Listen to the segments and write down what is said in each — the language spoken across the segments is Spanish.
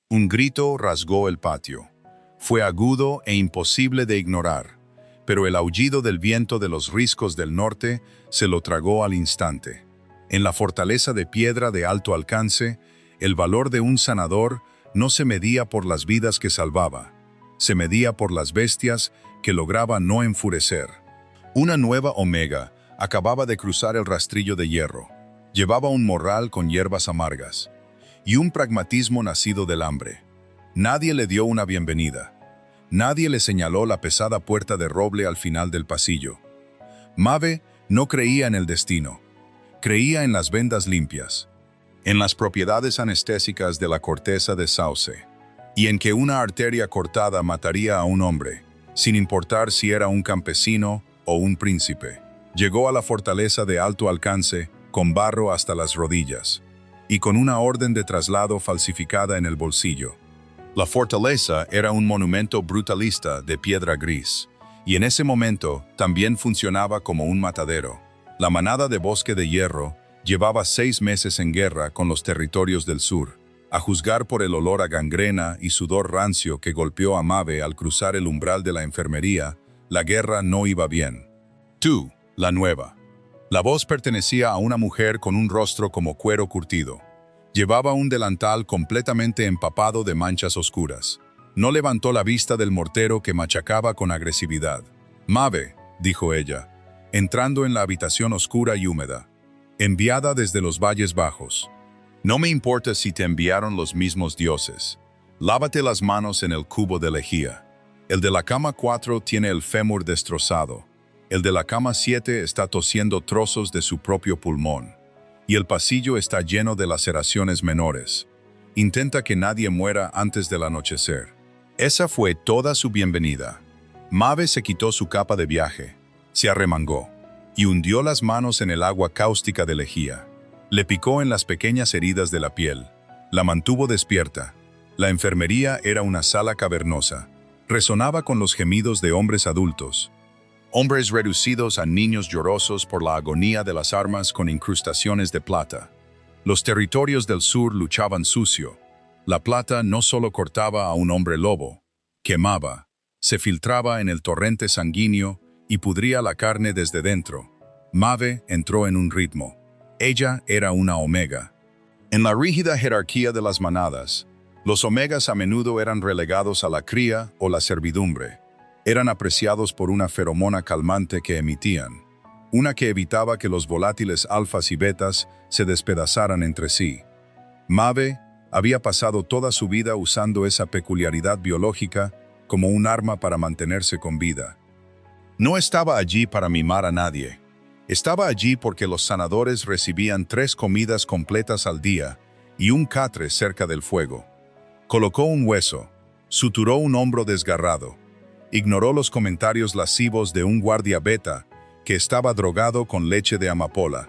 Un grito rasgó el patio. Fue agudo e imposible de ignorar, pero el aullido del viento de los riscos del norte se lo tragó al instante. En la fortaleza de piedra de alto alcance, el valor de un sanador no se medía por las vidas que salvaba, se medía por las bestias que lograba no enfurecer. Una nueva Omega acababa de cruzar el rastrillo de hierro. Llevaba un morral con hierbas amargas y un pragmatismo nacido del hambre. Nadie le dio una bienvenida. Nadie le señaló la pesada puerta de roble al final del pasillo. Maeve no creía en el destino. Creía en las vendas limpias, en las propiedades anestésicas de la corteza de sauce, y en que una arteria cortada mataría a un hombre, sin importar si era un campesino o un príncipe. Llegó a la fortaleza de alto alcance, con barro hasta las rodillas, y con una orden de traslado falsificada en el bolsillo. La fortaleza era un monumento brutalista de piedra gris, y en ese momento también funcionaba como un matadero. La manada de Bosque de Hierro llevaba 6 meses en guerra con los territorios del sur. A juzgar por el olor a gangrena y sudor rancio que golpeó a Maeve al cruzar el umbral de la enfermería, la guerra no iba bien. Tú, la nueva. La voz pertenecía a una mujer con un rostro como cuero curtido. Llevaba un delantal completamente empapado de manchas oscuras. No levantó la vista del mortero que machacaba con agresividad. «Maeve», dijo ella, entrando en la habitación oscura y húmeda, enviada desde los valles bajos. «No me importa si te enviaron los mismos dioses. Lávate las manos en el cubo de lejía. El de la cama 4 tiene el fémur destrozado. El de la cama 7 está tosiendo trozos de su propio pulmón. Y el pasillo está lleno de laceraciones menores. Intenta que nadie muera antes del anochecer». Esa fue toda su bienvenida. Maeve se quitó su capa de viaje, se arremangó y hundió las manos en el agua cáustica de lejía. Le picó en las pequeñas heridas de la piel. La mantuvo despierta. La enfermería era una sala cavernosa. Resonaba con los gemidos de hombres adultos. Hombres reducidos a niños llorosos por la agonía de las armas con incrustaciones de plata. Los territorios del sur luchaban sucio. La plata no solo cortaba a un hombre lobo, quemaba, se filtraba en el torrente sanguíneo y pudría la carne desde dentro. Maeve entró en un ritmo. Ella era una omega. En la rígida jerarquía de las manadas, los omegas a menudo eran relegados a la cría o la servidumbre. Eran apreciados por una feromona calmante que emitían, una que evitaba que los volátiles alfas y betas se despedazaran entre sí. Maeve había pasado toda su vida usando esa peculiaridad biológica como un arma para mantenerse con vida. No estaba allí para mimar a nadie. Estaba allí porque los sanadores recibían 3 comidas completas al día y un catre cerca del fuego. Colocó un hueso, suturó un hombro desgarrado, ignoró los comentarios lascivos de un guardia beta que estaba drogado con leche de amapola.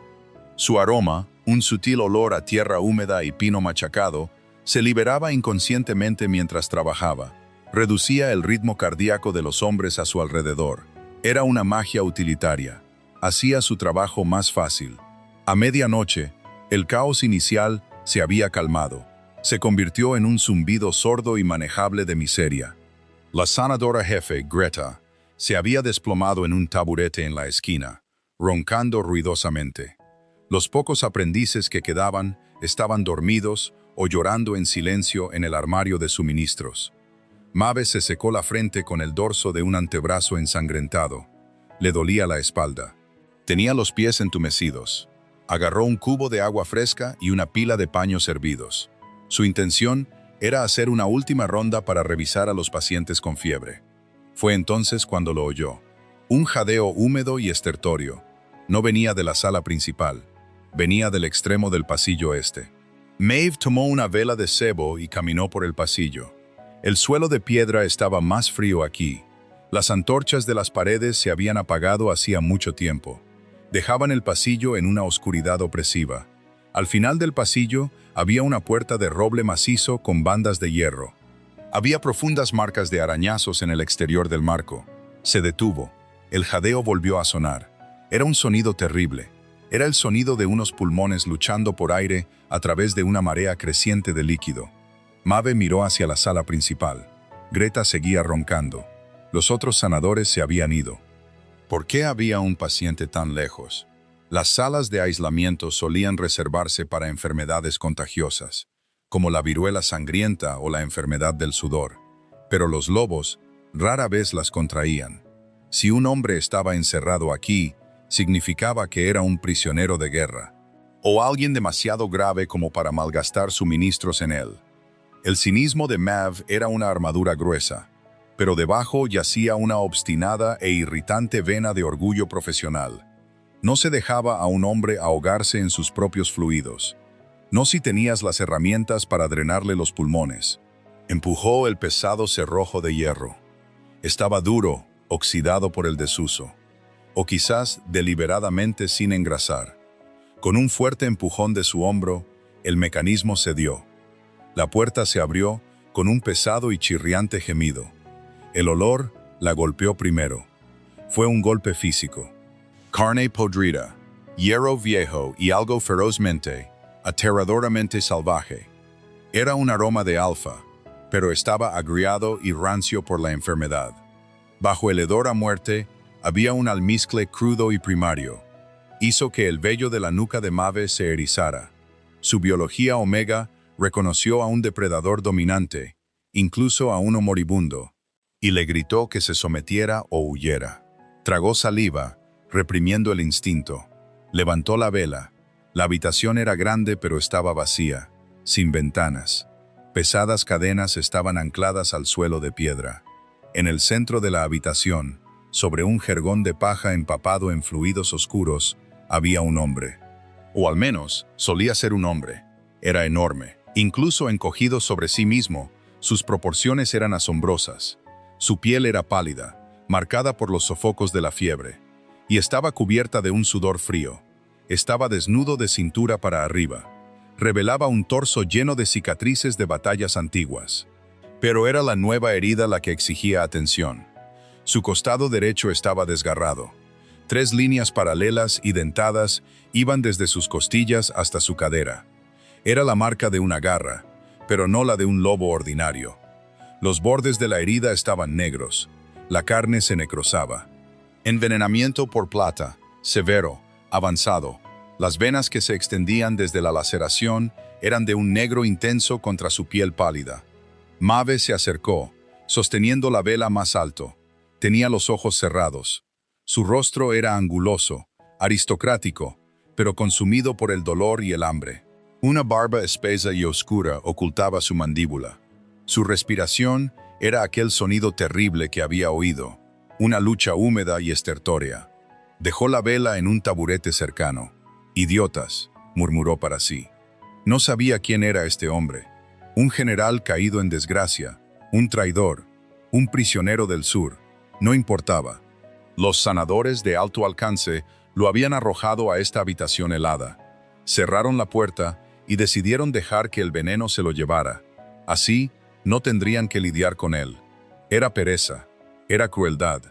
Su aroma, un sutil olor a tierra húmeda y pino machacado, se liberaba inconscientemente mientras trabajaba. Reducía el ritmo cardíaco de los hombres a su alrededor. Era una magia utilitaria. Hacía su trabajo más fácil. A medianoche, el caos inicial se había calmado. Se convirtió en un zumbido sordo y manejable de miseria. La sanadora jefe, Greta, se había desplomado en un taburete en la esquina, roncando ruidosamente. Los pocos aprendices que quedaban estaban dormidos o llorando en silencio en el armario de suministros. Maeve se secó la frente con el dorso de un antebrazo ensangrentado. Le dolía la espalda. Tenía los pies entumecidos. Agarró un cubo de agua fresca y una pila de paños hervidos. Su intención era hacer una última ronda para revisar a los pacientes con fiebre. Fue entonces cuando lo oyó. Un jadeo húmedo y estertorio. No venía de la sala principal. Venía del extremo del pasillo este. Maeve tomó una vela de sebo y caminó por el pasillo. El suelo de piedra estaba más frío aquí. Las antorchas de las paredes se habían apagado hacía mucho tiempo. Dejaban el pasillo en una oscuridad opresiva. Al final del pasillo había una puerta de roble macizo con bandas de hierro. Había profundas marcas de arañazos en el exterior del marco. Se detuvo. El jadeo volvió a sonar. Era un sonido terrible. Era el sonido de unos pulmones luchando por aire a través de una marea creciente de líquido. Maeve miró hacia la sala principal. Greta seguía roncando. Los otros sanadores se habían ido. ¿Por qué había un paciente tan lejos? Las salas de aislamiento solían reservarse para enfermedades contagiosas, como la viruela sangrienta o la enfermedad del sudor. Pero los lobos rara vez las contraían. Si un hombre estaba encerrado aquí, significaba que era un prisionero de guerra, o alguien demasiado grave como para malgastar suministros en él. El cinismo de Maeve era una armadura gruesa, pero debajo yacía una obstinada e irritante vena de orgullo profesional. No se dejaba a un hombre ahogarse en sus propios fluidos. No si tenías las herramientas para drenarle los pulmones. Empujó el pesado cerrojo de hierro. Estaba duro, oxidado por el desuso, o quizás deliberadamente sin engrasar. Con un fuerte empujón de su hombro, el mecanismo cedió. La puerta se abrió con un pesado y chirriante gemido. El olor la golpeó primero. Fue un golpe físico. Carne podrida, hierro viejo y algo ferozmente, aterradoramente salvaje. Era un aroma de alfa, pero estaba agriado y rancio por la enfermedad. Bajo el hedor a muerte, había un almizcle crudo y primario. Hizo que el vello de la nuca de Maeve se erizara. Su biología omega reconoció a un depredador dominante, incluso a uno moribundo, y le gritó que se sometiera o huyera. Tragó saliva, reprimiendo el instinto. Levantó la vela. La habitación era grande pero estaba vacía, sin ventanas. Pesadas cadenas estaban ancladas al suelo de piedra. En el centro de la habitación, sobre un jergón de paja empapado en fluidos oscuros, había un hombre. O al menos, solía ser un hombre. Era enorme. Incluso encogido sobre sí mismo, sus proporciones eran asombrosas. Su piel era pálida, marcada por los sofocos de la fiebre, y estaba cubierta de un sudor frío. Estaba desnudo de cintura para arriba. Revelaba un torso lleno de cicatrices de batallas antiguas. Pero era la nueva herida la que exigía atención. Su costado derecho estaba desgarrado. 3 líneas paralelas y dentadas iban desde sus costillas hasta su cadera. Era la marca de una garra, pero no la de un lobo ordinario. Los bordes de la herida estaban negros. La carne se necrosaba. Envenenamiento por plata, severo, avanzado. Las venas que se extendían desde la laceración eran de un negro intenso contra su piel pálida. Maeve se acercó, sosteniendo la vela más alto. Tenía los ojos cerrados. Su rostro era anguloso, aristocrático, pero consumido por el dolor y el hambre. Una barba espesa y oscura ocultaba su mandíbula. Su respiración era aquel sonido terrible que había oído, una lucha húmeda y estertórea. Dejó la vela en un taburete cercano. «Idiotas», murmuró para sí. No sabía quién era este hombre. Un general caído en desgracia, un traidor, un prisionero del sur. No importaba. Los sanadores de alto alcance lo habían arrojado a esta habitación helada. Cerraron la puerta y decidieron dejar que el veneno se lo llevara. Así, no tendrían que lidiar con él. Era pereza, era crueldad.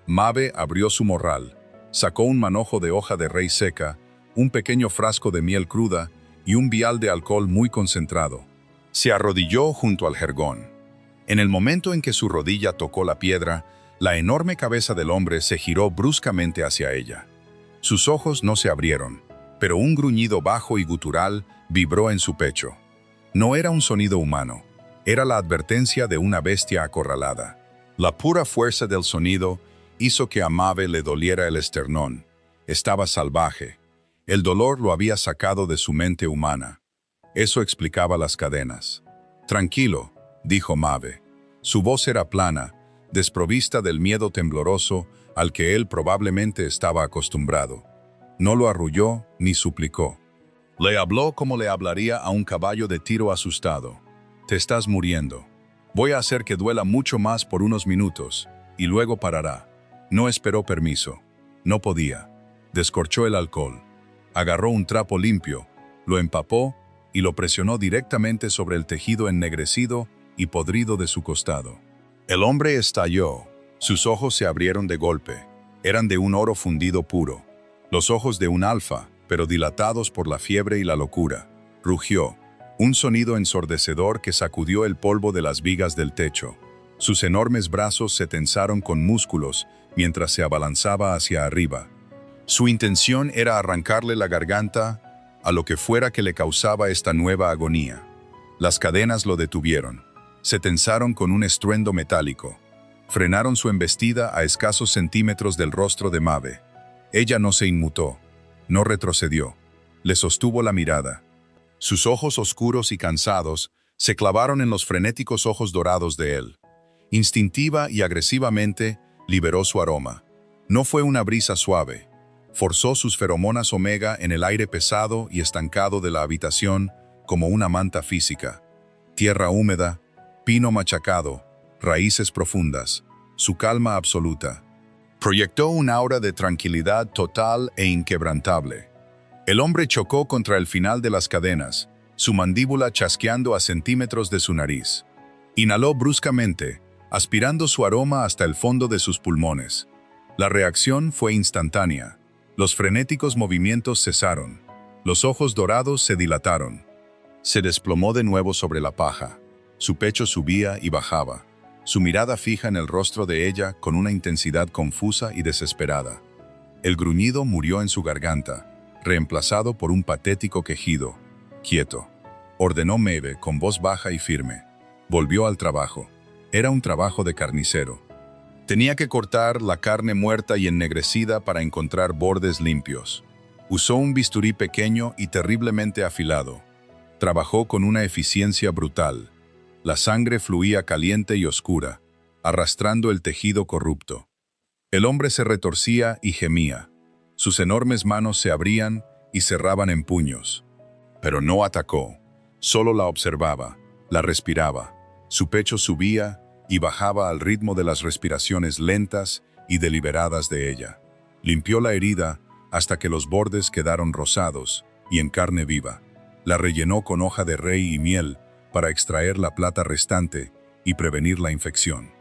Maeve abrió su morral, sacó un manojo de hoja de rey seca, un pequeño frasco de miel cruda y un vial de alcohol muy concentrado. Se arrodilló junto al jergón. En el momento en que su rodilla tocó la piedra, la enorme cabeza del hombre se giró bruscamente hacia ella. Sus ojos no se abrieron, pero un gruñido bajo y gutural vibró en su pecho. No era un sonido humano, era la advertencia de una bestia acorralada. La pura fuerza del sonido hizo que a Maeve le doliera el esternón. Estaba salvaje. El dolor lo había sacado de su mente humana. Eso explicaba las cadenas. «Tranquilo», dijo Maeve. Su voz era plana, desprovista del miedo tembloroso al que él probablemente estaba acostumbrado. No lo arrulló ni suplicó. Le habló como le hablaría a un caballo de tiro asustado. «Te estás muriendo. Voy a hacer que duela mucho más por unos minutos, y luego parará». No esperó permiso. No podía. Descorchó el alcohol. Agarró un trapo limpio, lo empapó y lo presionó directamente sobre el tejido ennegrecido y podrido de su costado. El hombre estalló. Sus ojos se abrieron de golpe. Eran de un oro fundido puro. Los ojos de un alfa, pero dilatados por la fiebre y la locura. Rugió. Un sonido ensordecedor que sacudió el polvo de las vigas del techo. Sus enormes brazos se tensaron con músculos mientras se abalanzaba hacia arriba. Su intención era arrancarle la garganta a lo que fuera que le causaba esta nueva agonía. Las cadenas lo detuvieron. Se tensaron con un estruendo metálico. Frenaron su embestida a escasos centímetros del rostro de Maeve. Ella no se inmutó, no retrocedió. Le sostuvo la mirada. Sus ojos oscuros y cansados se clavaron en los frenéticos ojos dorados de él. Instintiva y agresivamente liberó su aroma. No fue una brisa suave. Forzó sus feromonas omega en el aire pesado y estancado de la habitación como una manta física. Tierra húmeda, pino machacado, raíces profundas, su calma absoluta. Proyectó un aura de tranquilidad total e inquebrantable. El hombre chocó contra el final de las cadenas, su mandíbula chasqueando a centímetros de su nariz. Inhaló bruscamente, aspirando su aroma hasta el fondo de sus pulmones. La reacción fue instantánea. Los frenéticos movimientos cesaron. Los ojos dorados se dilataron. Se desplomó de nuevo sobre la paja. Su pecho subía y bajaba, su mirada fija en el rostro de ella con una intensidad confusa y desesperada. El gruñido murió en su garganta, reemplazado por un patético quejido. «Quieto», ordenó Maeve con voz baja y firme. Volvió al trabajo. Era un trabajo de carnicero. Tenía que cortar la carne muerta y ennegrecida para encontrar bordes limpios. Usó un bisturí pequeño y terriblemente afilado. Trabajó con una eficiencia brutal. La sangre fluía caliente y oscura, arrastrando el tejido corrupto. El hombre se retorcía y gemía. Sus enormes manos se abrían y cerraban en puños. Pero no atacó, solo la observaba, la respiraba. Su pecho subía y bajaba al ritmo de las respiraciones lentas y deliberadas de ella. Limpió la herida hasta que los bordes quedaron rosados y en carne viva. La rellenó con hoja de rey y miel para extraer la plata restante y prevenir la infección.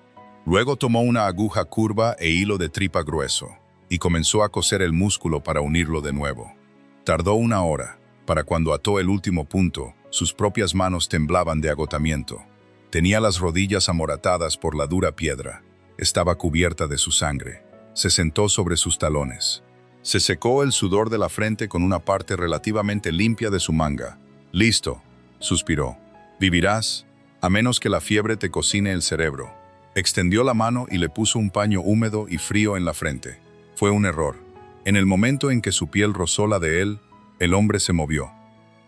Luego tomó una aguja curva e hilo de tripa grueso y comenzó a coser el músculo para unirlo de nuevo. Tardó 1 hora. Para cuando ató el último punto, sus propias manos temblaban de agotamiento. Tenía las rodillas amoratadas por la dura piedra. Estaba cubierta de su sangre. Se sentó sobre sus talones. Se secó el sudor de la frente con una parte relativamente limpia de su manga. «Listo», suspiró. «Vivirás, a menos que la fiebre te cocine el cerebro». Extendió la mano y le puso un paño húmedo y frío en la frente. Fue un error. En el momento en que su piel rozó la de él, el hombre se movió.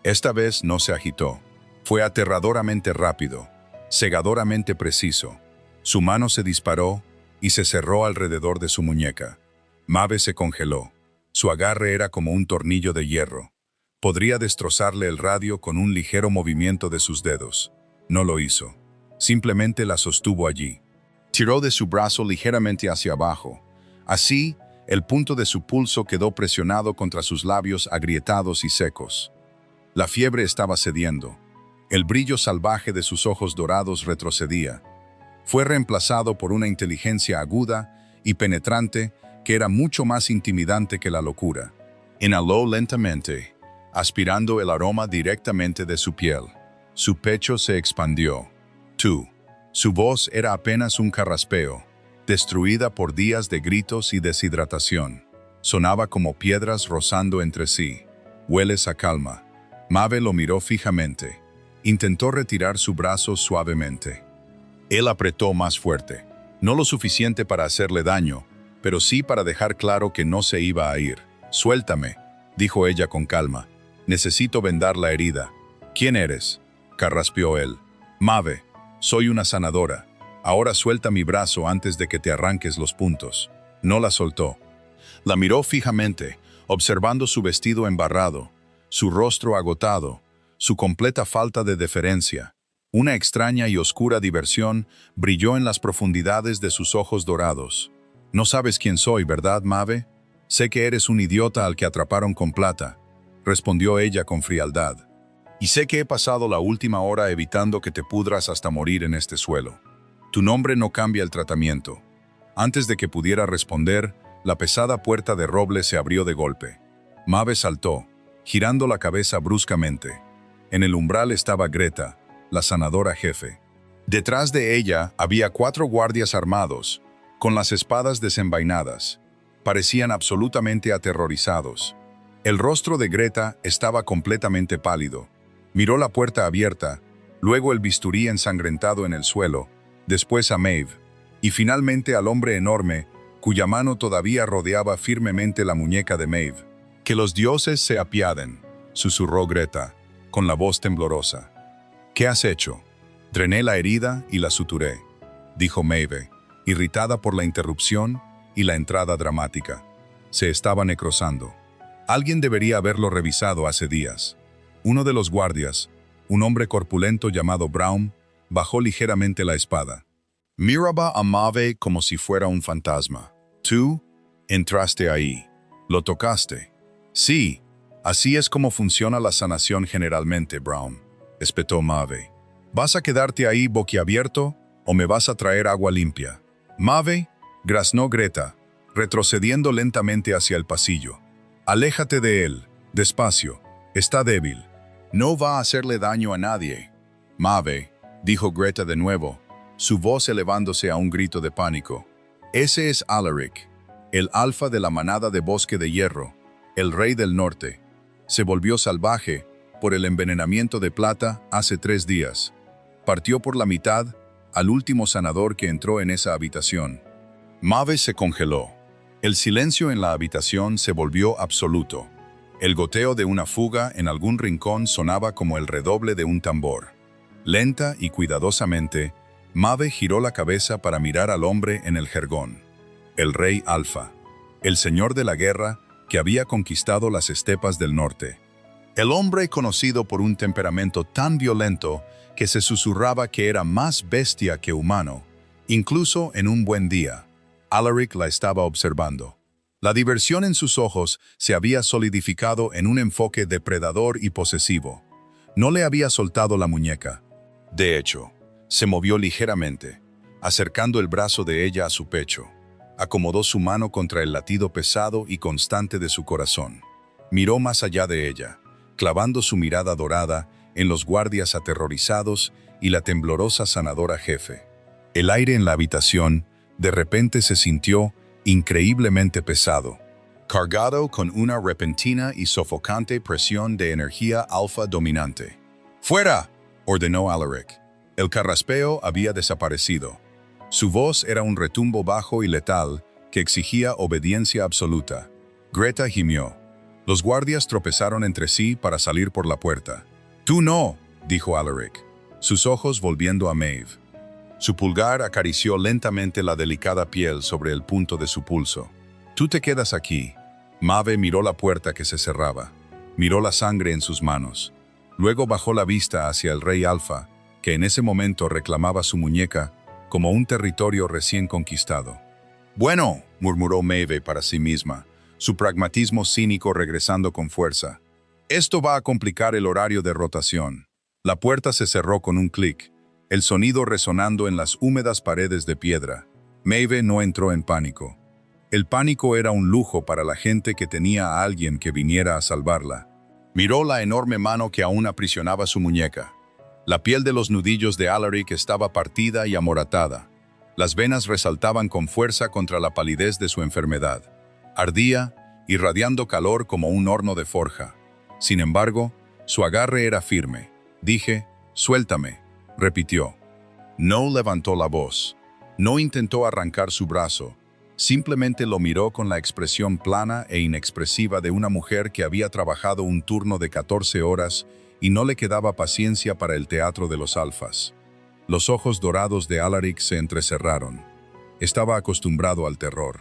Esta vez no se agitó. Fue aterradoramente rápido, cegadoramente preciso. Su mano se disparó y se cerró alrededor de su muñeca. Maeve se congeló. Su agarre era como un tornillo de hierro. Podría destrozarle el radio con un ligero movimiento de sus dedos. No lo hizo. Simplemente la sostuvo allí. Tiró de su brazo ligeramente hacia abajo. Así, el punto de su pulso quedó presionado contra sus labios agrietados y secos. La fiebre estaba cediendo. El brillo salvaje de sus ojos dorados retrocedía. Fue reemplazado por una inteligencia aguda y penetrante que era mucho más intimidante que la locura. Inhaló lentamente, aspirando el aroma directamente de su piel. Su pecho se expandió. «Tú». Su voz era apenas un carraspeo, destruida por días de gritos y deshidratación. Sonaba como piedras rozando entre sí. «Hueles a calma». Maeve lo miró fijamente. Intentó retirar su brazo suavemente. Él apretó más fuerte. No lo suficiente para hacerle daño, pero sí para dejar claro que no se iba a ir. «Suéltame», dijo ella con calma. «Necesito vendar la herida». «¿Quién eres?», carraspeó él. «Maeve, soy una sanadora. Ahora suelta mi brazo antes de que te arranques los puntos». No la soltó. La miró fijamente, observando su vestido embarrado, su rostro agotado, su completa falta de deferencia. Una extraña y oscura diversión brilló en las profundidades de sus ojos dorados. «No sabes quién soy, ¿verdad, Maeve? Sé que eres un idiota al que atraparon con plata», respondió ella con frialdad. «Y sé que he pasado la última hora evitando que te pudras hasta morir en este suelo. Tu nombre no cambia el tratamiento». Antes de que pudiera responder, la pesada puerta de roble se abrió de golpe. Maeve saltó, girando la cabeza bruscamente. En el umbral estaba Greta, la sanadora jefe. Detrás de ella había 4 guardias armados, con las espadas desenvainadas. Parecían absolutamente aterrorizados. El rostro de Greta estaba completamente pálido. Miró la puerta abierta, luego el bisturí ensangrentado en el suelo, después a Maeve, y finalmente al hombre enorme, cuya mano todavía rodeaba firmemente la muñeca de Maeve. «Que los dioses se apiaden», susurró Greta, con la voz temblorosa. «¿Qué has hecho?» «Drené la herida y la suturé», dijo Maeve, irritada por la interrupción y la entrada dramática. Se estaba necrosando. Alguien debería haberlo revisado hace días. Uno de los guardias, un hombre corpulento llamado Brown, bajó ligeramente la espada. Miraba a Maeve como si fuera un fantasma. «Tú entraste ahí. Lo tocaste». «Sí, así es como funciona la sanación generalmente, Brown», espetó Maeve. «¿Vas a quedarte ahí boquiabierto o me vas a traer agua limpia?» «Maeve», graznó Greta, retrocediendo lentamente hacia el pasillo. «Aléjate de él, despacio. Está débil. No va a hacerle daño a nadie». «Maeve», dijo Greta de nuevo, su voz elevándose a un grito de pánico. «Ese es Alaric, el alfa de la manada de Bosque de Hierro, el rey del norte. Se volvió salvaje por el envenenamiento de plata hace 3 días. Partió por la mitad al último sanador que entró en esa habitación». Maeve se congeló. El silencio en la habitación se volvió absoluto. El goteo de una fuga en algún rincón sonaba como el redoble de un tambor. Lenta y cuidadosamente, Maeve giró la cabeza para mirar al hombre en el jergón. El rey Alfa, el señor de la guerra que había conquistado las estepas del norte. El hombre conocido por un temperamento tan violento que se susurraba que era más bestia que humano, incluso en un buen día. Alaric la estaba observando. La diversión en sus ojos se había solidificado en un enfoque depredador y posesivo. No le había soltado la muñeca. De hecho, se movió ligeramente, acercando el brazo de ella a su pecho. Acomodó su mano contra el latido pesado y constante de su corazón. Miró más allá de ella, clavando su mirada dorada en los guardias aterrorizados y la temblorosa sanadora jefe. El aire en la habitación de repente se sintió increíblemente pesado, cargado con una repentina y sofocante presión de energía alfa dominante. «¡Fuera!», ordenó Alaric. El carraspeo había desaparecido. Su voz era un retumbo bajo y letal que exigía obediencia absoluta. Greta gimió. Los guardias tropezaron entre sí para salir por la puerta. «¡Tú no!», dijo Alaric, sus ojos volviendo a Maeve. Su pulgar acarició lentamente la delicada piel sobre el punto de su pulso. «Tú te quedas aquí». Maeve miró la puerta que se cerraba. Miró la sangre en sus manos. Luego bajó la vista hacia el rey Alfa, que en ese momento reclamaba su muñeca como un territorio recién conquistado. «Bueno», murmuró Maeve para sí misma, su pragmatismo cínico regresando con fuerza. «Esto va a complicar el horario de rotación». La puerta se cerró con un clic, el sonido resonando en las húmedas paredes de piedra. Maeve no entró en pánico. El pánico era un lujo para la gente que tenía a alguien que viniera a salvarla. Miró la enorme mano que aún aprisionaba su muñeca. La piel de los nudillos de Alaric estaba partida y amoratada. Las venas resaltaban con fuerza contra la palidez de su enfermedad. Ardía, irradiando calor como un horno de forja. Sin embargo, su agarre era firme. «Dije, suéltame», repitió. No levantó la voz. No intentó arrancar su brazo. Simplemente lo miró con la expresión plana e inexpresiva de una mujer que había trabajado un turno de 14 horas y no le quedaba paciencia para el teatro de los alfas. Los ojos dorados de Alaric se entrecerraron. Estaba acostumbrado al terror.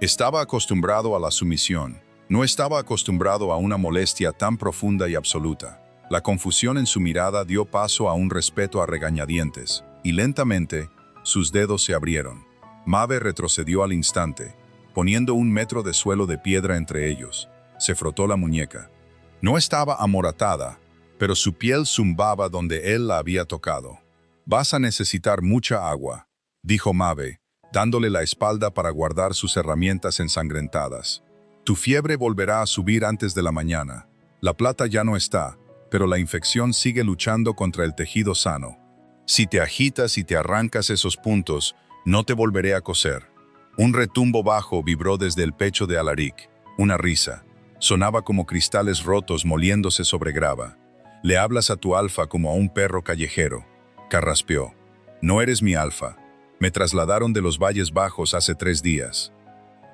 Estaba acostumbrado a la sumisión. No estaba acostumbrado a una molestia tan profunda y absoluta. La confusión en su mirada dio paso a un respeto a regañadientes, y lentamente sus dedos se abrieron. Maeve retrocedió al instante, poniendo 1 metro de suelo de piedra entre ellos. Se frotó la muñeca. No estaba amoratada, pero su piel zumbaba donde él la había tocado. «Vas a necesitar mucha agua», dijo Maeve, dándole la espalda para guardar sus herramientas ensangrentadas. «Tu fiebre volverá a subir antes de la mañana. La plata ya no está, pero la infección sigue luchando contra el tejido sano. Si te agitas y te arrancas esos puntos, no te volveré a coser. Un retumbo bajo vibró desde el pecho de Alaric. Una risa. Sonaba como cristales rotos moliéndose sobre grava. Le hablas a tu alfa como a un perro callejero. Carraspeó. No eres mi alfa. Me trasladaron de los valles bajos hace 3 días.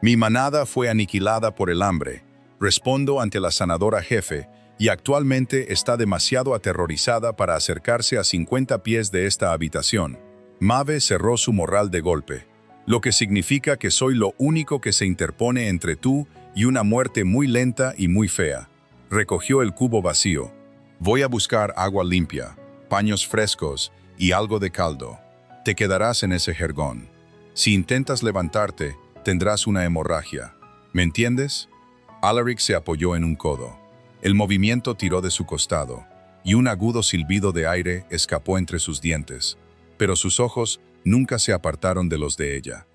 Mi manada fue aniquilada por el hambre. Respondo ante la sanadora jefe y actualmente está demasiado aterrorizada para acercarse a 50 pies de esta habitación. Maeve cerró su morral de golpe, lo que significa que soy lo único que se interpone entre tú y una muerte muy lenta y muy fea. Recogió el cubo vacío. Voy a buscar agua limpia, paños frescos y algo de caldo. Te quedarás en ese jergón. Si intentas levantarte, tendrás una hemorragia. ¿Me entiendes? Alaric se apoyó en un codo. El movimiento tiró de su costado, y un agudo silbido de aire escapó entre sus dientes, pero sus ojos nunca se apartaron de los de ella.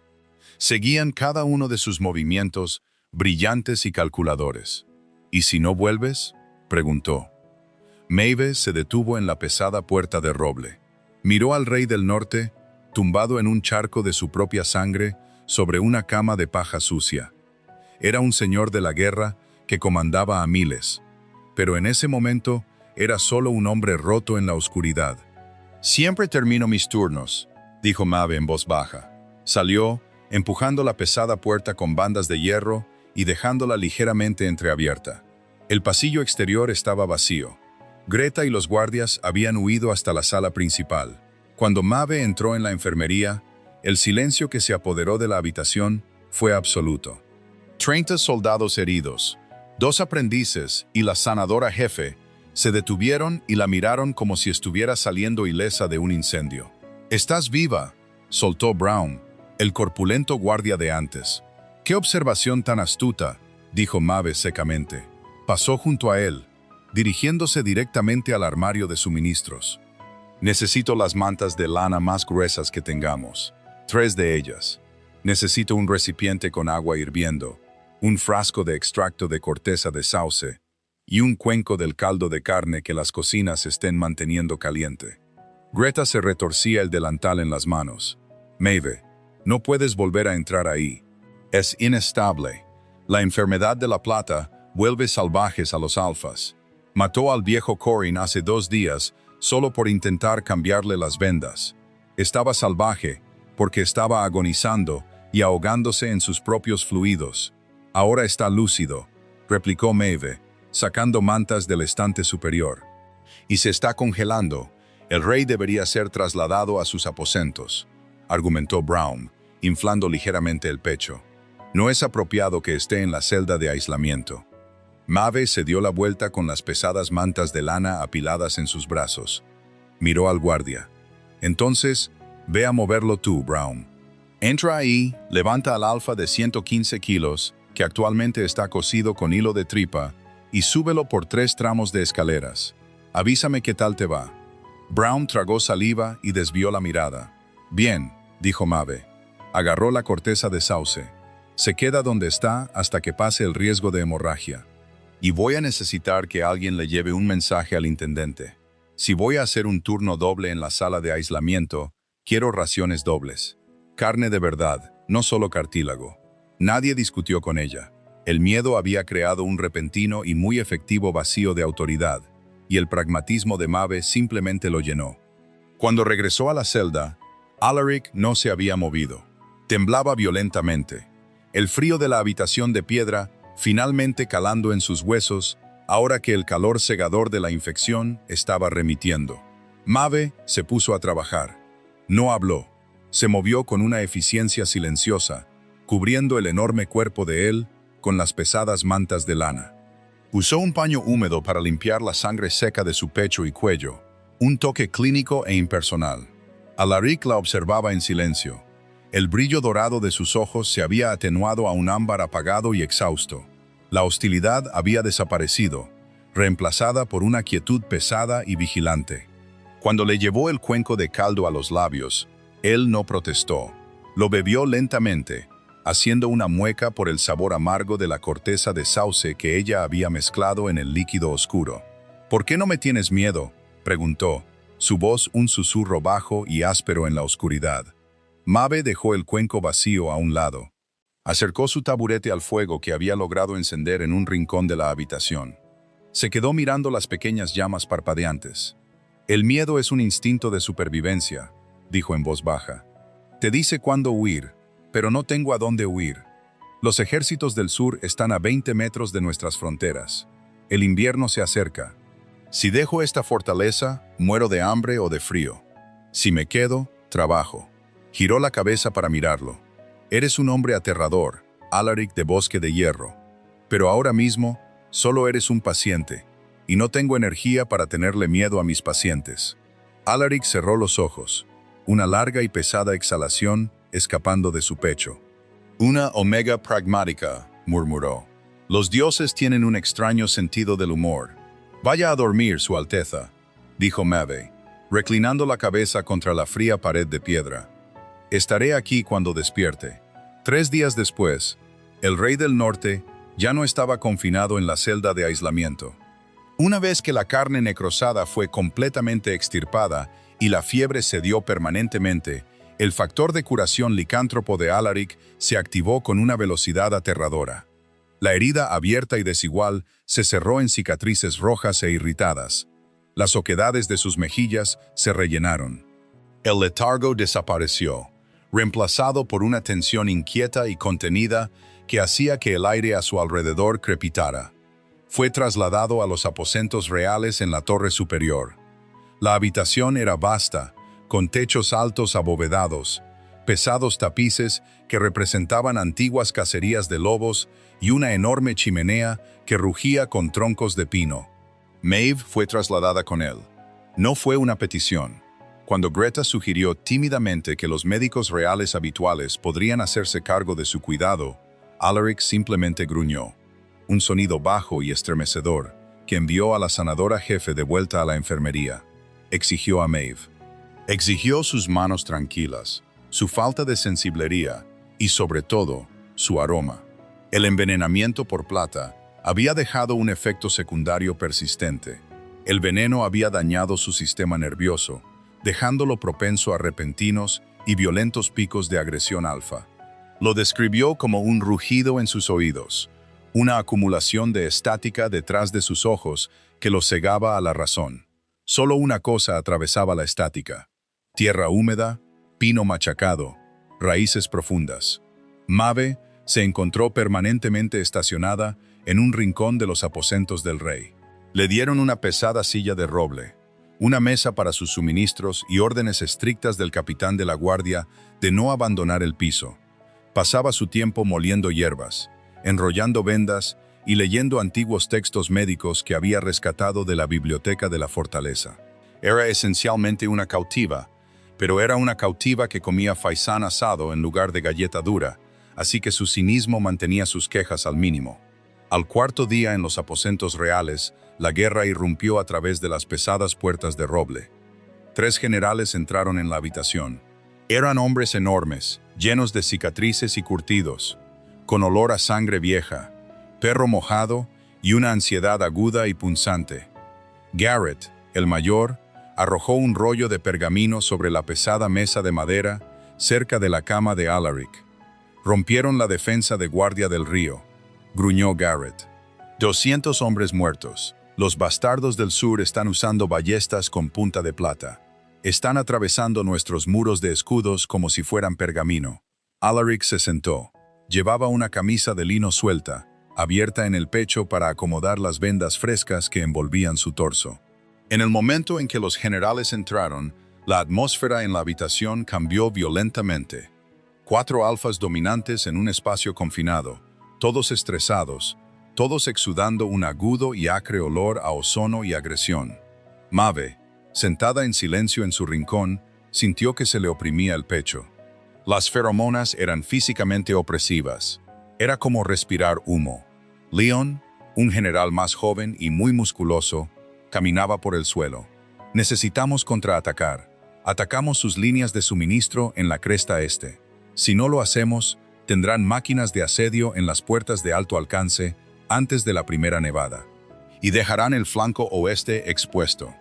Seguían cada uno de sus movimientos, brillantes y calculadores. ¿Y si no vuelves?, preguntó. Maeve se detuvo en la pesada puerta de roble. Miró al rey del norte, tumbado en un charco de su propia sangre, sobre una cama de paja sucia. Era un señor de la guerra que comandaba a miles, pero en ese momento era solo un hombre roto en la oscuridad. «Siempre termino mis turnos», dijo Maeve en voz baja. Salió, empujando la pesada puerta con bandas de hierro y dejándola ligeramente entreabierta. El pasillo exterior estaba vacío. Greta y los guardias habían huido hasta la sala principal. Cuando Maeve entró en la enfermería, el silencio que se apoderó de la habitación fue absoluto. 30 soldados heridos, 2 aprendices y la sanadora jefe se detuvieron y la miraron como si estuviera saliendo ilesa de un incendio. «Estás viva», soltó Brown, el corpulento guardia de antes. «¡Qué observación tan astuta!», dijo Maeve secamente. Pasó junto a él, dirigiéndose directamente al armario de suministros. «Necesito las mantas de lana más gruesas que tengamos. 3 de ellas. Necesito un recipiente con agua hirviendo, un frasco de extracto de corteza de sauce y un cuenco del caldo de carne que las cocinas estén manteniendo caliente». Greta se retorcía el delantal en las manos. «Maeve, no puedes volver a entrar ahí. Es inestable. La enfermedad de la plata vuelve salvajes a los alfas. Mató al viejo Corin hace 2 días solo por intentar cambiarle las vendas. Estaba salvaje porque estaba agonizando y ahogándose en sus propios fluidos. Ahora está lúcido», replicó Maeve, sacando mantas del estante superior. «Y se está congelando. El rey debería ser trasladado a sus aposentos», argumentó Brown, inflando ligeramente el pecho. «No es apropiado que esté en la celda de aislamiento». Maeve se dio la vuelta con las pesadas mantas de lana apiladas en sus brazos. Miró al guardia. «Entonces, ve a moverlo tú, Brown. Entra ahí, levanta al alfa de 115 kilos, que actualmente está cosido con hilo de tripa, y súbelo por 3 tramos de escaleras. Avísame qué tal te va». Brown tragó saliva y desvió la mirada. «Bien», dijo Maeve. Agarró la corteza de sauce. «Se queda donde está hasta que pase el riesgo de hemorragia. Y voy a necesitar que alguien le lleve un mensaje al intendente. Si voy a hacer un turno doble en la sala de aislamiento, quiero raciones dobles. Carne de verdad, no solo cartílago». Nadie discutió con ella. El miedo había creado un repentino y muy efectivo vacío de autoridad, y el pragmatismo de Maeve simplemente lo llenó. Cuando regresó a la celda, Alaric no se había movido. Temblaba violentamente. El frío de la habitación de piedra, finalmente calando en sus huesos, ahora que el calor cegador de la infección estaba remitiendo. Maeve se puso a trabajar. No habló. Se movió con una eficiencia silenciosa, cubriendo el enorme cuerpo de él con las pesadas mantas de lana. Usó un paño húmedo para limpiar la sangre seca de su pecho y cuello, un toque clínico e impersonal. Alaric la observaba en silencio. El brillo dorado de sus ojos se había atenuado a un ámbar apagado y exhausto. La hostilidad había desaparecido, reemplazada por una quietud pesada y vigilante. Cuando le llevó el cuenco de caldo a los labios, él no protestó. Lo bebió lentamente, haciendo una mueca por el sabor amargo de la corteza de sauce que ella había mezclado en el líquido oscuro. ¿Por qué no me tienes miedo?, preguntó, su voz un susurro bajo y áspero en la oscuridad. Maeve dejó el cuenco vacío a un lado. Acercó su taburete al fuego que había logrado encender en un rincón de la habitación. Se quedó mirando las pequeñas llamas parpadeantes. «El miedo es un instinto de supervivencia», dijo en voz baja. «Te dice cuándo huir, pero no tengo a dónde huir. Los ejércitos del sur están a 20 metros de nuestras fronteras. El invierno se acerca. Si dejo esta fortaleza, muero de hambre o de frío. Si me quedo, trabajo». Giró la cabeza para mirarlo. «Eres un hombre aterrador, Alaric de Bosque de Hierro. Pero ahora mismo, solo eres un paciente, y no tengo energía para tenerle miedo a mis pacientes». Alaric cerró los ojos, una larga y pesada exhalación escapando de su pecho. «Una omega pragmática», murmuró. «Los dioses tienen un extraño sentido del humor. Vaya a dormir, Su Alteza», dijo Maeve, reclinando la cabeza contra la fría pared de piedra. «Estaré aquí cuando despierte». 3 días después, el rey del norte ya no estaba confinado en la celda de aislamiento. Una vez que la carne necrosada fue completamente extirpada y la fiebre cedió permanentemente, el factor de curación licántropo de Alaric se activó con una velocidad aterradora. La herida abierta y desigual se cerró en cicatrices rojas e irritadas. Las oquedades de sus mejillas se rellenaron. El letargo desapareció, reemplazado por una tensión inquieta y contenida que hacía que el aire a su alrededor crepitara. Fue trasladado a los aposentos reales en la torre superior. La habitación era vasta, con techos altos abovedados, pesados tapices que representaban antiguas cacerías de lobos y una enorme chimenea que rugía con troncos de pino. Maeve fue trasladada con él. No fue una petición. Cuando Greta sugirió tímidamente que los médicos reales habituales podrían hacerse cargo de su cuidado, Alaric simplemente gruñó, un sonido bajo y estremecedor que envió a la sanadora jefe de vuelta a la enfermería. Exigió a Maeve. Exigió sus manos tranquilas, su falta de sensiblería y, sobre todo, su aroma. El envenenamiento por plata había dejado un efecto secundario persistente. El veneno había dañado su sistema nervioso, dejándolo propenso a repentinos y violentos picos de agresión alfa. Lo describió como un rugido en sus oídos, una acumulación de estática detrás de sus ojos que lo cegaba a la razón. Solo una cosa atravesaba la estática: tierra húmeda, pino machacado, raíces profundas. Maeve se encontró permanentemente estacionada en un rincón de los aposentos del rey. Le dieron una pesada silla de roble, una mesa para sus suministros y órdenes estrictas del capitán de la guardia de no abandonar el piso. Pasaba su tiempo moliendo hierbas, enrollando vendas y leyendo antiguos textos médicos que había rescatado de la biblioteca de la fortaleza. Era esencialmente una cautiva, pero era una cautiva que comía faisán asado en lugar de galleta dura, así que su cinismo mantenía sus quejas al mínimo. Al 4.º día en los aposentos reales, la guerra irrumpió a través de las pesadas puertas de roble. 3 generales entraron en la habitación. Eran hombres enormes, llenos de cicatrices y curtidos, con olor a sangre vieja, perro mojado y una ansiedad aguda y punzante. Garrett, el mayor, arrojó un rollo de pergamino sobre la pesada mesa de madera cerca de la cama de Alaric. «Rompieron la defensa de guardia del río», gruñó Garrett. 200 hombres muertos. Los bastardos del sur están usando ballestas con punta de plata. Están atravesando nuestros muros de escudos como si fueran pergamino. Alaric se sentó. Llevaba una camisa de lino suelta, abierta en el pecho para acomodar las vendas frescas que envolvían su torso. En el momento en que los generales entraron, la atmósfera en la habitación cambió violentamente. 4 alfas dominantes en un espacio confinado, todos estresados, todos exudando un agudo y acre olor a ozono y agresión. Maeve, sentada en silencio en su rincón, sintió que se le oprimía el pecho. Las feromonas eran físicamente opresivas. Era como respirar humo. Leon, un general más joven y muy musculoso, caminaba por el suelo. «Necesitamos contraatacar. Atacamos sus líneas de suministro en la cresta este. Si no lo hacemos, tendrán máquinas de asedio en las puertas de alto alcance antes de la primera nevada». y dejarán el flanco oeste expuesto.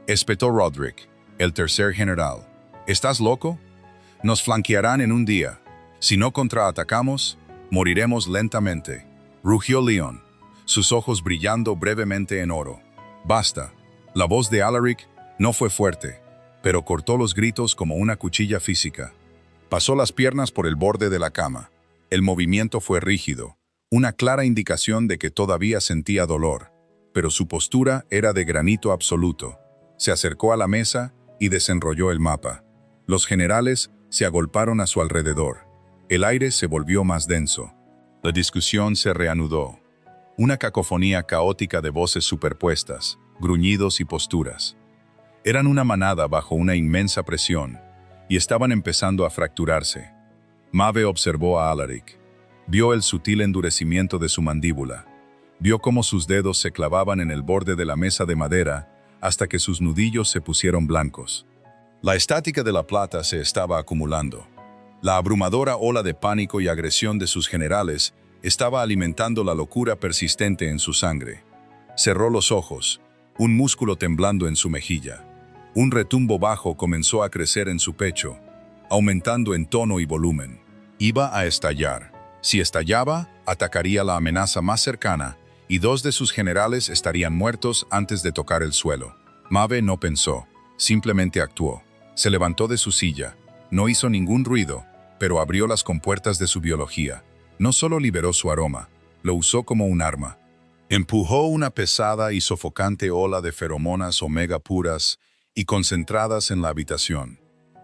Espetó Roderick, el tercer general. ¿Estás loco? Nos flanquearán en un día. Si no contraatacamos, moriremos lentamente. Rugió Leon, sus ojos brillando brevemente en oro. Basta. La voz de Alaric no fue fuerte, pero cortó los gritos como una cuchilla física. Pasó las piernas por el borde de la cama. El movimiento fue rígido, una clara indicación de que todavía sentía dolor, pero su postura era de granito absoluto. Se acercó a la mesa y desenrolló el mapa. Los generales se agolparon a su alrededor. El aire se volvió más denso. La discusión se reanudó. Una cacofonía caótica de voces superpuestas, gruñidos y posturas. Eran una manada bajo una inmensa presión, y estaban empezando a fracturarse. Maeve observó a Alaric. Vio el sutil endurecimiento de su mandíbula. Vio cómo sus dedos se clavaban en el borde de la mesa de madera hasta que sus nudillos se pusieron blancos. La estática de la plata se estaba acumulando. La abrumadora ola de pánico y agresión de sus generales estaba alimentando la locura persistente en su sangre. Cerró los ojos, un músculo temblando en su mejilla. Un retumbo bajo comenzó a crecer en su pecho, aumentando en tono y volumen. Iba a estallar. Si estallaba, atacaría la amenaza más cercana, y 2 de sus generales estarían muertos antes de tocar el suelo. Maeve no pensó, simplemente actuó. Se levantó de su silla, no hizo ningún ruido, pero abrió las compuertas de su biología. No solo liberó su aroma, lo usó como un arma. Empujó una pesada y sofocante ola de feromonas omega puras y concentradas en la habitación.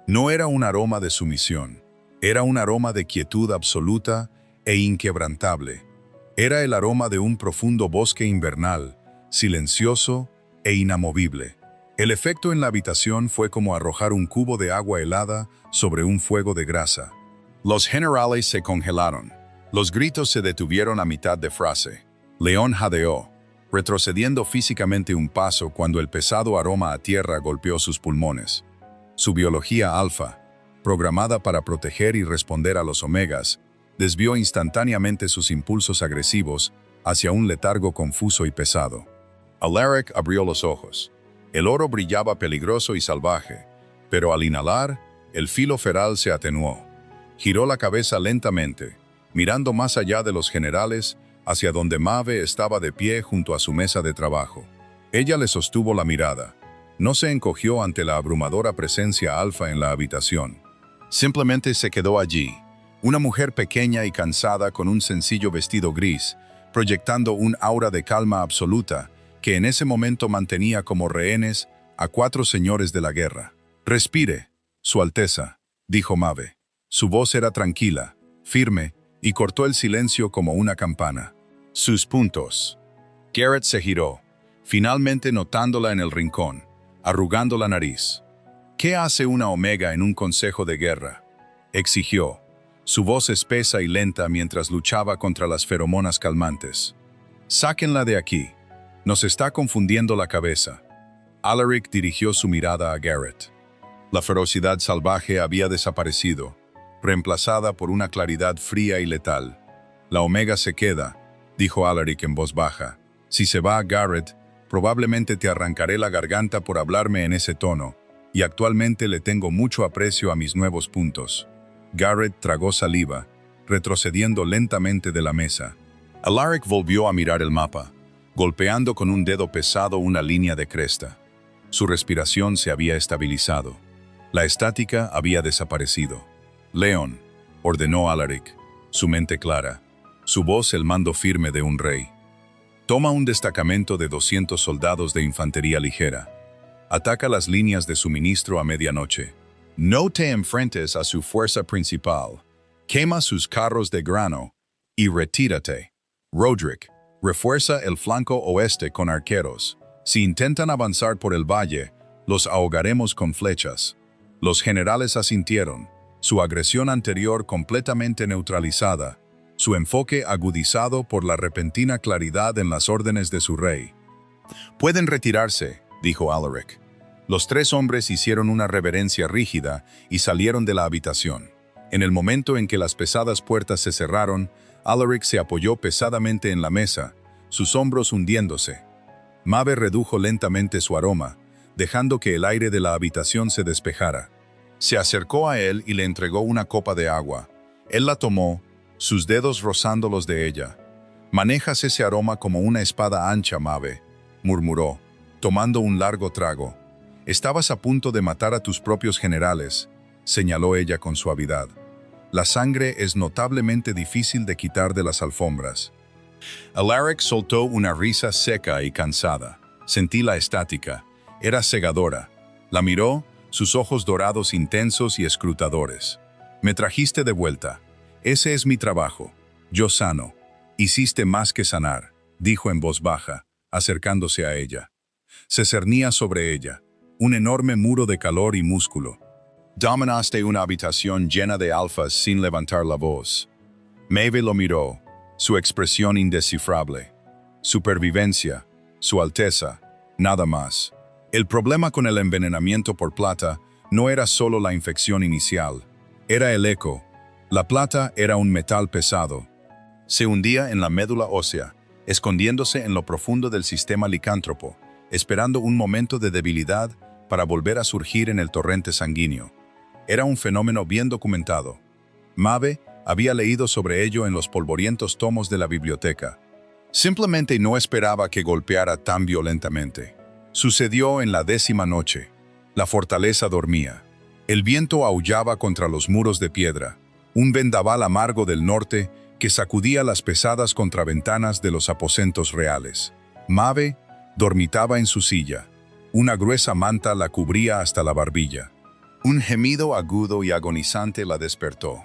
No era un aroma de sumisión, era un aroma de quietud absoluta e inquebrantable. Era el aroma de un profundo bosque invernal, silencioso e inamovible. El efecto en la habitación fue como arrojar un cubo de agua helada sobre un fuego de grasa. Los generales se congelaron. Los gritos se detuvieron a mitad de frase. Leon jadeó, retrocediendo físicamente un paso cuando el pesado aroma a tierra golpeó sus pulmones. Su biología alfa, programada para proteger y responder a los omegas, desvió instantáneamente sus impulsos agresivos hacia un letargo confuso y pesado. Alaric abrió los ojos. El oro brillaba peligroso y salvaje, pero al inhalar, el filo feral se atenuó. Giró la cabeza lentamente, mirando más allá de los generales, hacia donde Maeve estaba de pie junto a su mesa de trabajo. Ella le sostuvo la mirada. No se encogió ante la abrumadora presencia alfa en la habitación. Simplemente se quedó allí, una mujer pequeña y cansada con un sencillo vestido gris, proyectando un aura de calma absoluta que en ese momento mantenía como rehenes a 4 señores de la guerra. «Respire, Su Alteza», dijo Maeve. Su voz era tranquila, firme, y cortó el silencio como una campana. Sus puntos. Garrett se giró, finalmente notándola en el rincón, arrugando la nariz. «¿Qué hace una omega en un consejo de guerra?», exigió, su voz espesa y lenta mientras luchaba contra las feromonas calmantes. «Sáquenla de aquí. Nos está confundiendo la cabeza». Alaric dirigió su mirada a Garrett. La ferocidad salvaje había desaparecido, reemplazada por una claridad fría y letal. «La omega se queda», dijo Alaric en voz baja. «Si se va, Garrett, probablemente te arrancaré la garganta por hablarme en ese tono, y actualmente le tengo mucho aprecio a mis nuevos puntos». Garrett tragó saliva, retrocediendo lentamente de la mesa. Alaric volvió a mirar el mapa, golpeando con un dedo pesado una línea de cresta. Su respiración se había estabilizado. La estática había desaparecido. «Leon», ordenó Alaric, su mente clara, su voz el mando firme de un rey. «Toma un destacamento de 200 soldados de infantería ligera. Ataca las líneas de suministro a medianoche. No te enfrentes a su fuerza principal. Quema sus carros de grano y retírate. Roderick, refuerza el flanco oeste con arqueros. Si intentan avanzar por el valle, los ahogaremos con flechas». Los generales asintieron, su agresión anterior completamente neutralizada, su enfoque agudizado por la repentina claridad en las órdenes de su rey. «Pueden retirarse», dijo Alaric. Los 3 hombres hicieron una reverencia rígida y salieron de la habitación. En el momento en que las pesadas puertas se cerraron, Alaric se apoyó pesadamente en la mesa, sus hombros hundiéndose. Maeve redujo lentamente su aroma, dejando que el aire de la habitación se despejara. Se acercó a él y le entregó una copa de agua. Él la tomó, sus dedos rozando los de ella. «Manejas ese aroma como una espada ancha, Maeve», murmuró, tomando un largo trago. «Estabas a punto de matar a tus propios generales», señaló ella con suavidad. «La sangre es notablemente difícil de quitar de las alfombras». Alaric soltó una risa seca y cansada. Sentí la estática. Era cegadora. La miró, sus ojos dorados intensos y escrutadores. «Me trajiste de vuelta. Ese es mi trabajo. Yo sano. Hiciste más que sanar», dijo en voz baja, acercándose a ella. Se cernía sobre ella, un enorme muro de calor y músculo. «Dominaste una habitación llena de alfas sin levantar la voz». Maeve lo miró, su expresión indescifrable. Supervivencia, su alteza, nada más. El problema con el envenenamiento por plata no era solo la infección inicial, era el eco. La plata era un metal pesado. Se hundía en la médula ósea, escondiéndose en lo profundo del sistema licántropo, esperando un momento de debilidad para volver a surgir en el torrente sanguíneo. Era un fenómeno bien documentado. Maeve había leído sobre ello en los polvorientos tomos de la biblioteca. Simplemente no esperaba que golpeara tan violentamente. Sucedió en la 10ª noche. La fortaleza dormía. El viento aullaba contra los muros de piedra, un vendaval amargo del norte que sacudía las pesadas contraventanas de los aposentos reales. Maeve dormitaba en su silla. Una gruesa manta la cubría hasta la barbilla. Un gemido agudo y agonizante la despertó.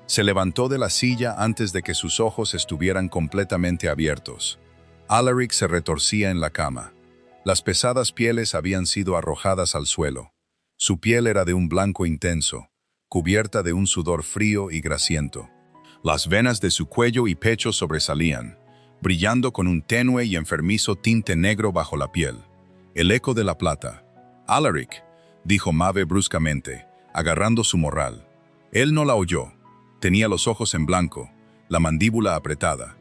Se levantó de la silla antes de que sus ojos estuvieran completamente abiertos. Alaric se retorcía en la cama. Las pesadas pieles habían sido arrojadas al suelo. Su piel era de un blanco intenso, cubierta de un sudor frío y grasiento. Las venas de su cuello y pecho sobresalían, brillando con un tenue y enfermizo tinte negro bajo la piel. El eco de la plata. «Alaric», dijo Maeve bruscamente, agarrando su morral. Él no la oyó. Tenía los ojos en blanco, la mandíbula apretada.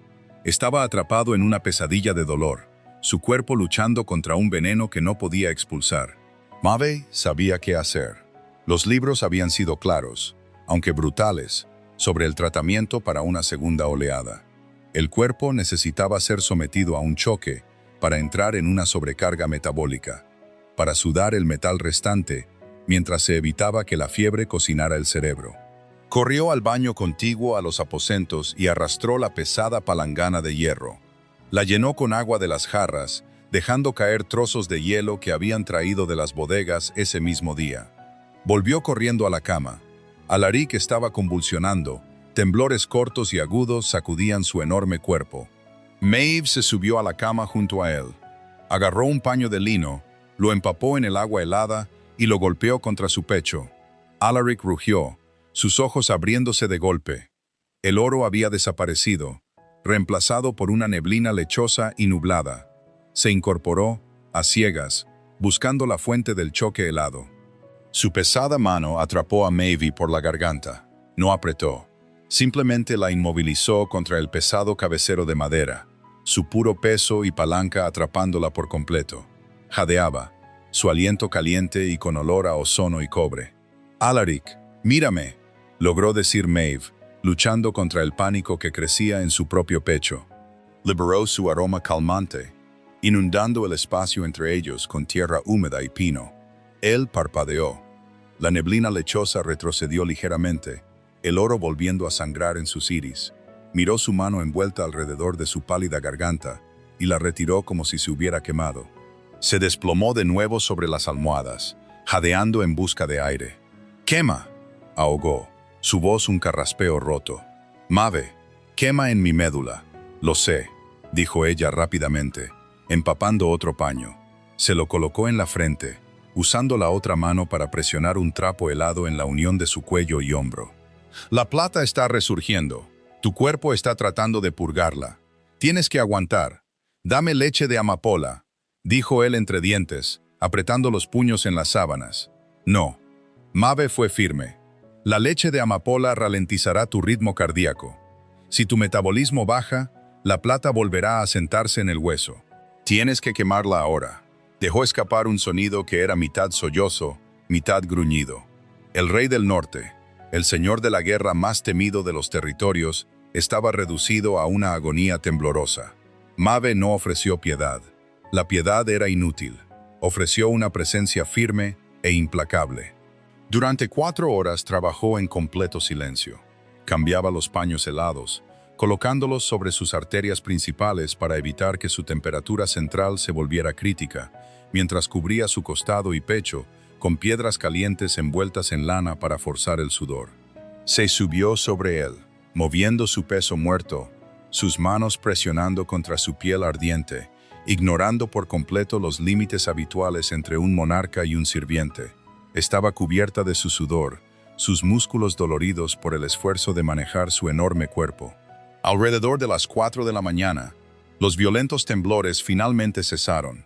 Estaba atrapado en una pesadilla de dolor, su cuerpo luchando contra un veneno que no podía expulsar. Maeve sabía qué hacer. Los libros habían sido claros, aunque brutales, sobre el tratamiento para una segunda oleada. El cuerpo necesitaba ser sometido a un choque para entrar en una sobrecarga metabólica, para sudar el metal restante, mientras se evitaba que la fiebre cocinara el cerebro. Corrió al baño contiguo a los aposentos y arrastró la pesada palangana de hierro. La llenó con agua de las jarras, dejando caer trozos de hielo que habían traído de las bodegas ese mismo día. Volvió corriendo a la cama. Alaric estaba convulsionando, temblores cortos y agudos sacudían su enorme cuerpo. Maeve se subió a la cama junto a él. Agarró un paño de lino, lo empapó en el agua helada y lo golpeó contra su pecho. Alaric rugió, sus ojos abriéndose de golpe. El oro había desaparecido, reemplazado por una neblina lechosa y nublada. Se incorporó, a ciegas, buscando la fuente del choque helado. Su pesada mano atrapó a Maeve por la garganta. No apretó. Simplemente la inmovilizó contra el pesado cabecero de madera, su puro peso y palanca atrapándola por completo. Jadeaba, su aliento caliente y con olor a ozono y cobre. «Alaric, mírame», logró decir Maeve, luchando contra el pánico que crecía en su propio pecho. Liberó su aroma calmante, inundando el espacio entre ellos con tierra húmeda y pino. Él parpadeó. La neblina lechosa retrocedió ligeramente, el oro volviendo a sangrar en sus iris. Miró su mano envuelta alrededor de su pálida garganta y la retiró como si se hubiera quemado. Se desplomó de nuevo sobre las almohadas, jadeando en busca de aire. «¡Quema!», ahogó, su voz un carraspeo roto. «Maeve, quema en mi médula». «Lo sé», dijo ella rápidamente, empapando otro paño. Se lo colocó en la frente, usando la otra mano para presionar un trapo helado en la unión de su cuello y hombro. «La plata está resurgiendo. Tu cuerpo está tratando de purgarla. Tienes que aguantar. Dame leche de amapola», dijo él entre dientes, apretando los puños en las sábanas. «No». Maeve fue firme. «La leche de amapola ralentizará tu ritmo cardíaco. Si tu metabolismo baja, la plata volverá a sentarse en el hueso». Tienes que quemarla ahora. Dejó escapar un sonido que era mitad sollozo, mitad gruñido. El rey del norte, el señor de la guerra más temido de los territorios, estaba reducido a una agonía temblorosa. Maeve no ofreció piedad. La piedad era inútil. Ofreció una presencia firme e implacable. Durante 4 horas trabajó en completo silencio. Cambiaba los paños helados, colocándolos sobre sus arterias principales para evitar que su temperatura central se volviera crítica, mientras cubría su costado y pecho con piedras calientes envueltas en lana para forzar el sudor. Se subió sobre él, moviendo su peso muerto, sus manos presionando contra su piel ardiente, ignorando por completo los límites habituales entre un monarca y un sirviente. Estaba cubierta de su sudor, sus músculos doloridos por el esfuerzo de manejar su enorme cuerpo. Alrededor de las 4 de la mañana, los violentos temblores finalmente cesaron.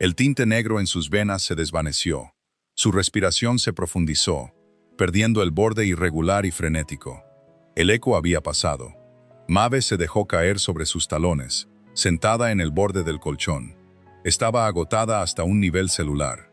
El tinte negro en sus venas se desvaneció. Su respiración se profundizó, perdiendo el borde irregular y frenético. El eco había pasado. Maeve se dejó caer sobre sus talones, sentada en el borde del colchón. Estaba agotada hasta un nivel celular.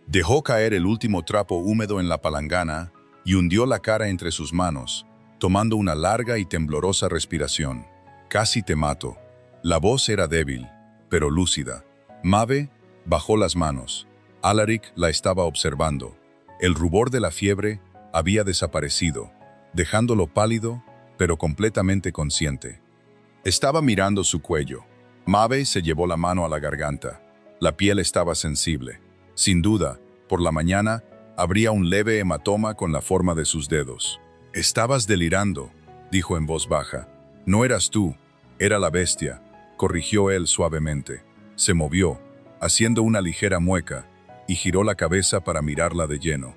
Dejó caer el último trapo húmedo en la palangana y hundió la cara entre sus manos, tomando una larga y temblorosa respiración. Casi te mato. La voz era débil, pero lúcida. Maeve bajó las manos. Alaric la estaba observando. El rubor de la fiebre había desaparecido, dejándolo pálido, pero completamente consciente. Estaba mirando su cuello. Maeve se llevó la mano a la garganta. La piel estaba sensible. Sin duda, por la mañana, habría un leve hematoma con la forma de sus dedos. «Estabas delirando», dijo en voz baja. «No eras tú, era la bestia», corrigió él suavemente. Se movió, haciendo una ligera mueca, y giró la cabeza para mirarla de lleno.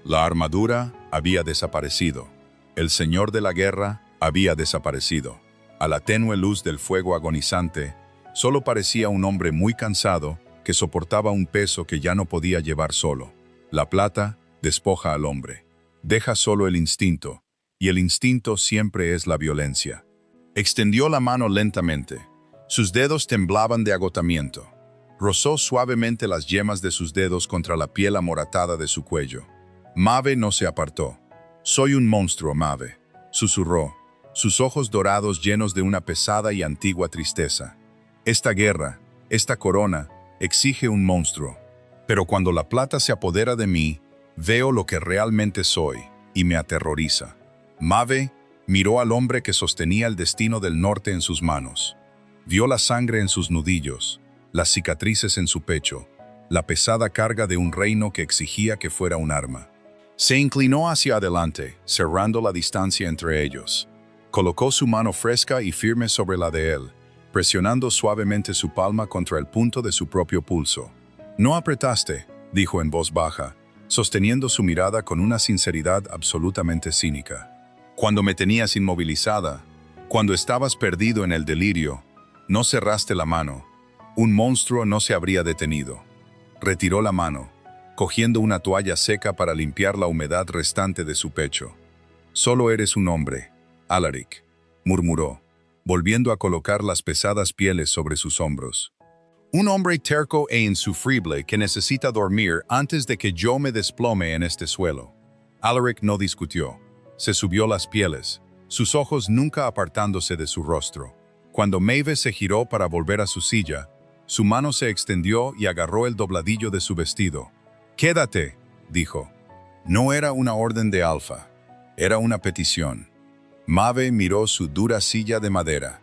La armadura había desaparecido. El señor de la guerra había desaparecido. A la tenue luz del fuego agonizante, solo parecía un hombre muy cansado que soportaba un peso que ya no podía llevar solo. La plata despoja al hombre. Deja solo el instinto, y el instinto siempre es la violencia. Extendió la mano lentamente. Sus dedos temblaban de agotamiento. Rozó suavemente las yemas de sus dedos contra la piel amoratada de su cuello. Maeve no se apartó. «Soy un monstruo, Maeve», susurró, sus ojos dorados llenos de una pesada y antigua tristeza. «Esta guerra, esta corona, exige un monstruo. Pero cuando la plata se apodera de mí, veo lo que realmente soy, y me aterroriza». Maeve miró al hombre que sostenía el destino del norte en sus manos. Vio la sangre en sus nudillos, las cicatrices en su pecho, la pesada carga de un reino que exigía que fuera un arma. Se inclinó hacia adelante, cerrando la distancia entre ellos. Colocó su mano fresca y firme sobre la de él, presionando suavemente su palma contra el punto de su propio pulso. «No apretaste», dijo en voz baja, sosteniendo su mirada con una sinceridad absolutamente cínica. «Cuando me tenías inmovilizada, cuando estabas perdido en el delirio, no cerraste la mano. Un monstruo no se habría detenido». Retiró la mano, cogiendo una toalla seca para limpiar la humedad restante de su pecho. «Solo eres un hombre, Alaric», murmuró, volviendo a colocar las pesadas pieles sobre sus hombros. «Un hombre terco e insufrible que necesita dormir antes de que yo me desplome en este suelo». Alaric no discutió. Se subió las pieles, sus ojos nunca apartándose de su rostro. Cuando Maeve se giró para volver a su silla, su mano se extendió y agarró el dobladillo de su vestido. «Quédate», dijo. No era una orden de Alfa, era una petición. Maeve miró su dura silla de madera,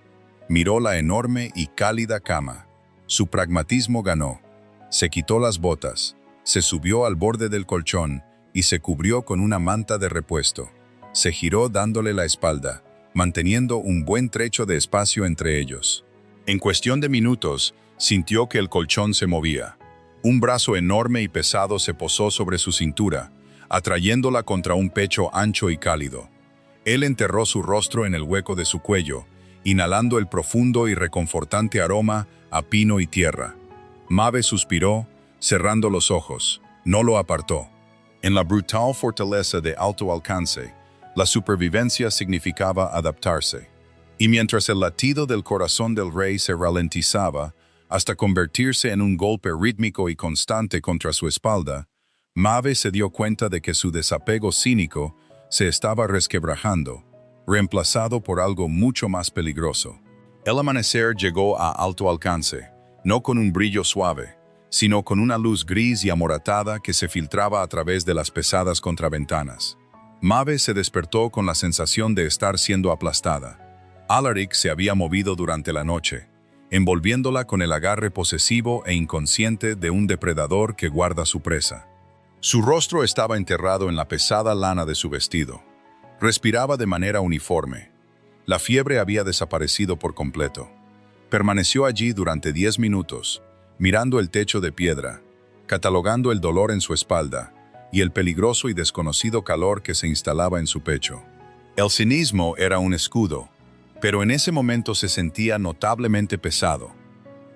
miró la enorme y cálida cama. Su pragmatismo ganó. Se quitó las botas, se subió al borde del colchón y se cubrió con una manta de repuesto. Se giró dándole la espalda, manteniendo un buen trecho de espacio entre ellos. En cuestión de minutos, sintió que el colchón se movía. Un brazo enorme y pesado se posó sobre su cintura, atrayéndola contra un pecho ancho y cálido. Él enterró su rostro en el hueco de su cuello, inhalando el profundo y reconfortante aroma a pino y tierra. Maeve suspiró, cerrando los ojos. No lo apartó. En la brutal fortaleza de alto alcance, la supervivencia significaba adaptarse. Y mientras el latido del corazón del rey se ralentizaba, hasta convertirse en un golpe rítmico y constante contra su espalda, Maeve se dio cuenta de que su desapego cínico se estaba resquebrajando, reemplazado por algo mucho más peligroso. El amanecer llegó a alto alcance, no con un brillo suave, sino con una luz gris y amoratada que se filtraba a través de las pesadas contraventanas. Maeve se despertó con la sensación de estar siendo aplastada. Alaric se había movido durante la noche, envolviéndola con el agarre posesivo e inconsciente de un depredador que guarda su presa. Su rostro estaba enterrado en la pesada lana de su vestido. Respiraba de manera uniforme. La fiebre había desaparecido por completo. Permaneció allí durante 10 minutos, mirando el techo de piedra, catalogando el dolor en su espalda y el peligroso y desconocido calor que se instalaba en su pecho. El cinismo era un escudo, pero en ese momento se sentía notablemente pesado.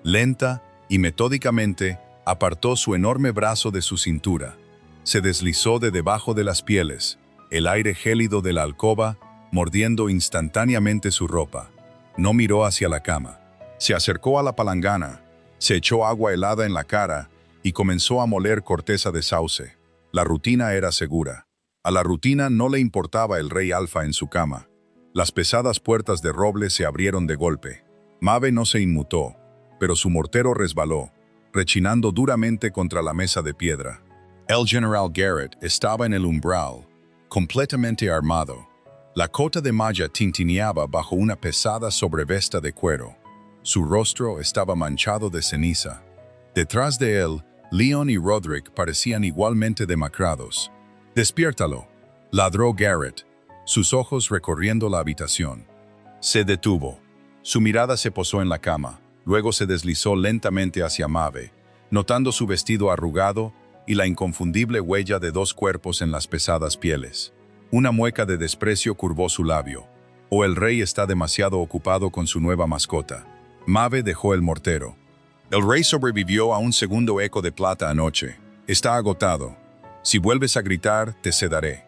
Lenta y metódicamente apartó su enorme brazo de su cintura. Se deslizó de debajo de las pieles, el aire gélido de la alcoba mordiendo instantáneamente su ropa. No miró hacia la cama. Se acercó a la palangana, se echó agua helada en la cara y comenzó a moler corteza de sauce. La rutina era segura. A la rutina no le importaba el rey alfa en su cama. Las pesadas puertas de roble se abrieron de golpe. Maeve no se inmutó, pero su mortero resbaló, rechinando duramente contra la mesa de piedra. El general Garrett estaba en el umbral, completamente armado. La cota de malla tintineaba bajo una pesada sobrevesta de cuero. Su rostro estaba manchado de ceniza. Detrás de él, Leon y Roderick parecían igualmente demacrados. «Despiértalo», ladró Garrett, sus ojos recorriendo la habitación. Se detuvo. Su mirada se posó en la cama, luego se deslizó lentamente hacia Maeve, notando su vestido arrugado y la inconfundible huella de 2 cuerpos en las pesadas pieles. Una mueca de desprecio curvó su labio. O el rey está demasiado ocupado con su nueva mascota. Maeve dejó el mortero. El rey sobrevivió a un segundo eco de plata anoche. Está agotado. Si vuelves a gritar, te sedaré.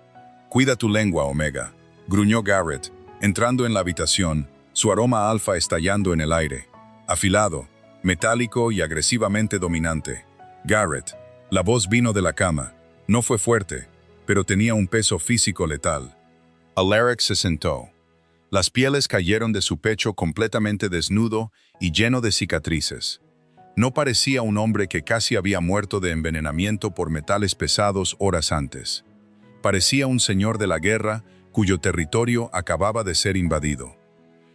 Cuida tu lengua, Omega, gruñó Garrett, entrando en la habitación, su aroma alfa estallando en el aire. Afilado, metálico y agresivamente dominante. Garrett. La voz vino de la cama. No fue fuerte, pero tenía un peso físico letal. Alaric se sentó. Las pieles cayeron de su pecho completamente desnudo y lleno de cicatrices. No parecía un hombre que casi había muerto de envenenamiento por metales pesados horas antes. Parecía un señor de la guerra cuyo territorio acababa de ser invadido.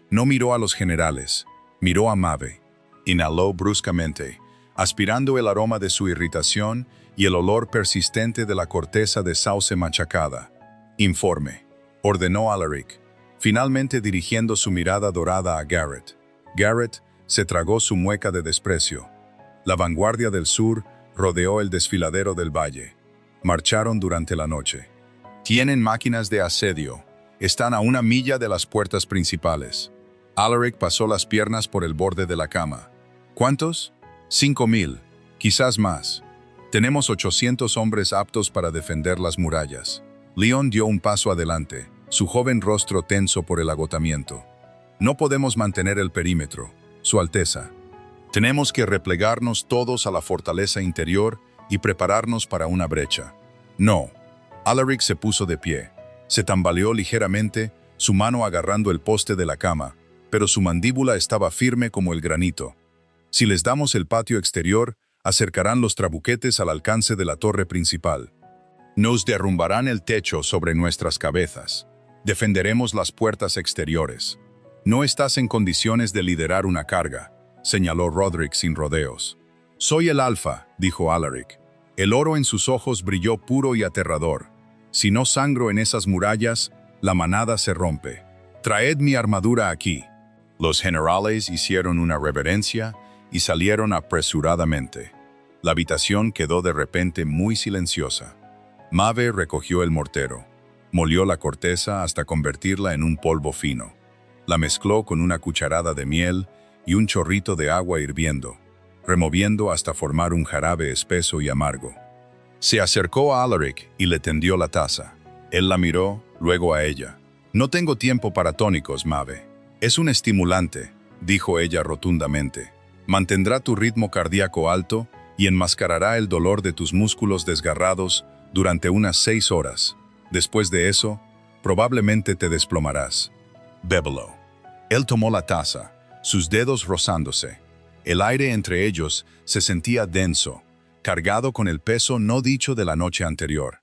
No miró a los generales, miró a Maeve. Inhaló bruscamente, aspirando el aroma de su irritación y el olor persistente de la corteza de sauce machacada. «Informe», ordenó Alaric, finalmente dirigiendo su mirada dorada a Garrett. Garrett se tragó su mueca de desprecio. La vanguardia del sur rodeó el desfiladero del valle. Marcharon durante la noche. Tienen máquinas de asedio. Están a 1 milla de las puertas principales. Alaric pasó las piernas por el borde de la cama. ¿Cuántos? 5,000, quizás más. Tenemos 800 hombres aptos para defender las murallas. Leon dio un paso adelante, su joven rostro tenso por el agotamiento. No podemos mantener el perímetro, Su Alteza. Tenemos que replegarnos todos a la fortaleza interior y prepararnos para una brecha. No. Alaric se puso de pie. Se tambaleó ligeramente, su mano agarrando el poste de la cama, pero su mandíbula estaba firme como el granito. Si les damos el patio exterior, acercarán los trabuquetes al alcance de la torre principal. Nos derrumbarán el techo sobre nuestras cabezas. Defenderemos las puertas exteriores. No estás en condiciones de liderar una carga, señaló Roderick sin rodeos. Soy el alfa, dijo Alaric. El oro en sus ojos brilló puro y aterrador. Si no sangro en esas murallas, la manada se rompe. Traed mi armadura aquí. Los generales hicieron una reverencia y salieron apresuradamente. La habitación quedó de repente muy silenciosa. Maeve recogió el mortero, molió la corteza hasta convertirla en un polvo fino. La mezcló con una cucharada de miel y un chorrito de agua hirviendo, removiendo hasta formar un jarabe espeso y amargo. Se acercó a Alaric y le tendió la taza. Él la miró, luego a ella. «No tengo tiempo para tónicos, Maeve. Es un estimulante», dijo ella rotundamente. Mantendrá tu ritmo cardíaco alto y enmascarará el dolor de tus músculos desgarrados durante unas 6 horas. Después de eso, probablemente te desplomarás. Bébelo. Él tomó la taza, sus dedos rozándose. El aire entre ellos se sentía denso, cargado con el peso no dicho de la noche anterior.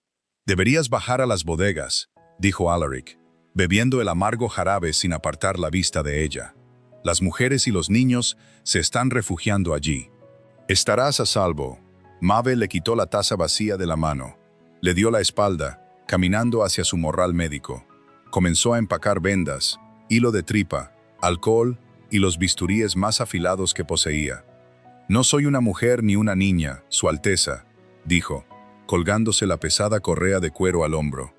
«Deberías bajar a las bodegas», dijo Alaric, bebiendo el amargo jarabe sin apartar la vista de ella. «Las mujeres y los niños se están refugiando allí. Estarás a salvo». Maeve le quitó la taza vacía de la mano. Le dio la espalda, caminando hacia su morral médico. Comenzó a empacar vendas, hilo de tripa, alcohol y los bisturíes más afilados que poseía. «No soy una mujer ni una niña, Su Alteza», dijo, colgándose la pesada correa de cuero al hombro.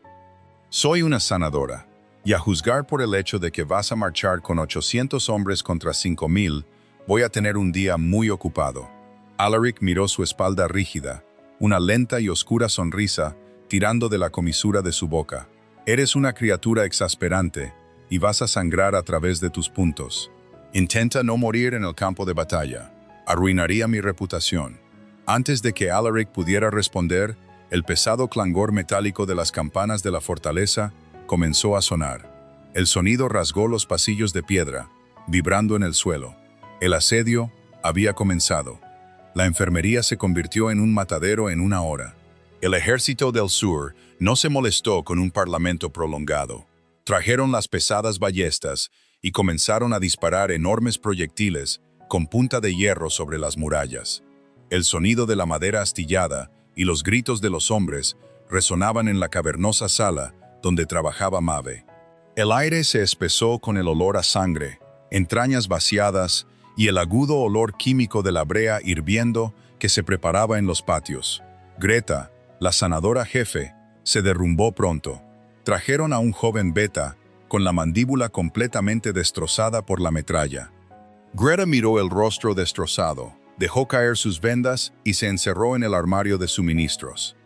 «Soy una sanadora, y a juzgar por el hecho de que vas a marchar con 800 hombres contra 5000, voy a tener un día muy ocupado». Alaric miró su espalda rígida, una lenta y oscura sonrisa tirando de la comisura de su boca. «Eres una criatura exasperante, y vas a sangrar a través de tus puntos. Intenta no morir en el campo de batalla. Arruinaría mi reputación». Antes de que Alaric pudiera responder, el pesado clangor metálico de las campanas de la fortaleza comenzó a sonar. El sonido rasgó los pasillos de piedra, vibrando en el suelo. El asedio había comenzado. La enfermería se convirtió en un matadero en una hora. El ejército del sur no se molestó con un parlamento prolongado. Trajeron las pesadas ballestas y comenzaron a disparar enormes proyectiles con punta de hierro sobre las murallas. El sonido de la madera astillada y los gritos de los hombres resonaban en la cavernosa sala donde trabajaba Maeve. El aire se espesó con el olor a sangre, entrañas vaciadas y el agudo olor químico de la brea hirviendo que se preparaba en los patios. Greta, la sanadora jefe, se derrumbó pronto. Trajeron a un joven beta con la mandíbula completamente destrozada por la metralla. Greta miró el rostro destrozado, dejó caer sus vendas y se encerró en el armario de suministros.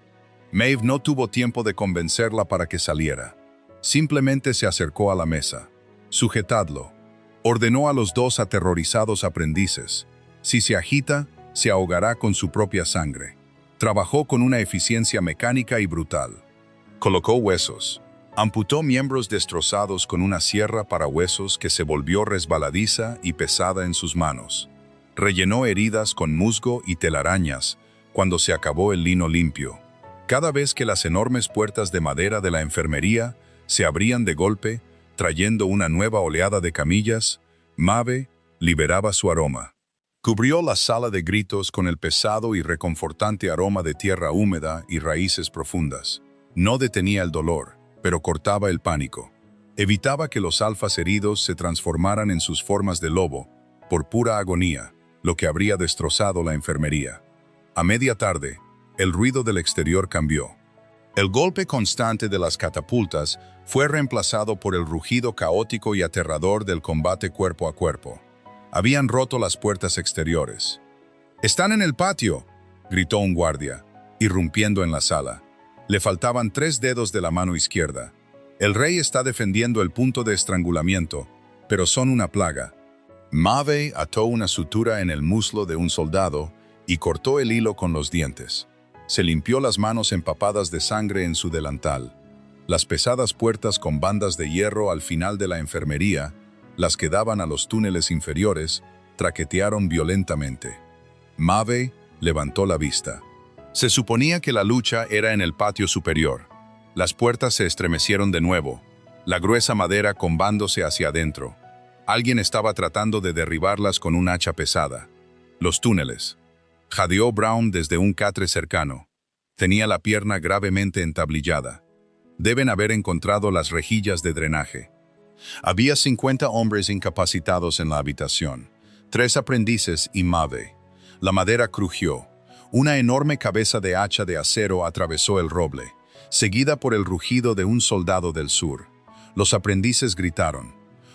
Maeve no tuvo tiempo de convencerla para que saliera. Simplemente se acercó a la mesa. «Sujetadlo», ordenó a los 2 aterrorizados aprendices. «Si se agita, se ahogará con su propia sangre». Trabajó con una eficiencia mecánica y brutal. Colocó huesos. Amputó miembros destrozados con una sierra para huesos que se volvió resbaladiza y pesada en sus manos. Rellenó heridas con musgo y telarañas cuando se acabó el lino limpio. Cada vez que las enormes puertas de madera de la enfermería se abrían de golpe, trayendo una nueva oleada de camillas, Maeve liberaba su aroma. Cubrió la sala de gritos con el pesado y reconfortante aroma de tierra húmeda y raíces profundas. No detenía el dolor, pero cortaba el pánico. Evitaba que los alfas heridos se transformaran en sus formas de lobo, por pura agonía, lo que habría destrozado la enfermería. A media tarde, el ruido del exterior cambió. El golpe constante de las catapultas fue reemplazado por el rugido caótico y aterrador del combate cuerpo a cuerpo. Habían roto las puertas exteriores. «¡Están en el patio!», gritó un guardia, irrumpiendo en la sala. Le faltaban 3 dedos de la mano izquierda. «El rey está defendiendo el punto de estrangulamiento, pero son una plaga». Maeve ató una sutura en el muslo de un soldado y cortó el hilo con los dientes. Se limpió las manos empapadas de sangre en su delantal. Las pesadas puertas con bandas de hierro al final de la enfermería, las que daban a los túneles inferiores, traquetearon violentamente. Maeve levantó la vista. Se suponía que la lucha era en el patio superior. Las puertas se estremecieron de nuevo, la gruesa madera combándose hacia adentro. Alguien estaba tratando de derribarlas con un hacha pesada. Los túneles. Jadeó Brown desde un catre cercano. Tenía la pierna gravemente entablillada. Deben haber encontrado las rejillas de drenaje. Había 50 hombres incapacitados en la habitación, 3 aprendices y Maeve. La madera crujió. Una enorme cabeza de hacha de acero atravesó el roble, seguida por el rugido de un soldado del sur. Los aprendices gritaron.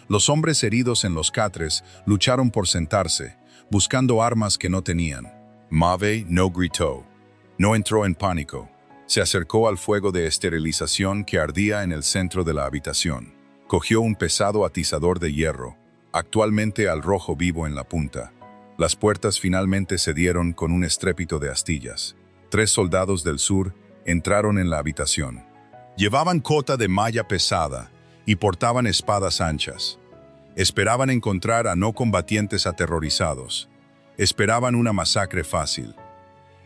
Los hombres heridos en los catres lucharon por sentarse, buscando armas que no tenían. Maeve no gritó. No entró en pánico. Se acercó al fuego de esterilización que ardía en el centro de la habitación. Cogió un pesado atizador de hierro, actualmente al rojo vivo en la punta. Las puertas finalmente cedieron con un estrépito de astillas. 3 soldados del sur entraron en la habitación. Llevaban cota de malla pesada y portaban espadas anchas. Esperaban encontrar a no combatientes aterrorizados. Esperaban una masacre fácil.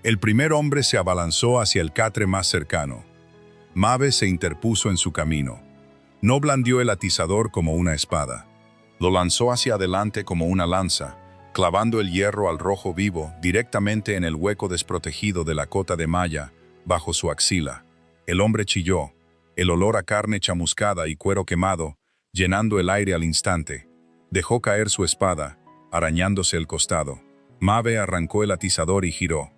El primer hombre se abalanzó hacia el catre más cercano. Mabe se interpuso en su camino. No blandió el atizador como una espada. Lo lanzó hacia adelante como una lanza, clavando el hierro al rojo vivo directamente en el hueco desprotegido de la cota de malla, bajo su axila. El hombre chilló, el olor a carne chamuscada y cuero quemado, llenando el aire al instante. Dejó caer su espada, arañándose el costado. Mabe arrancó el atizador y giró.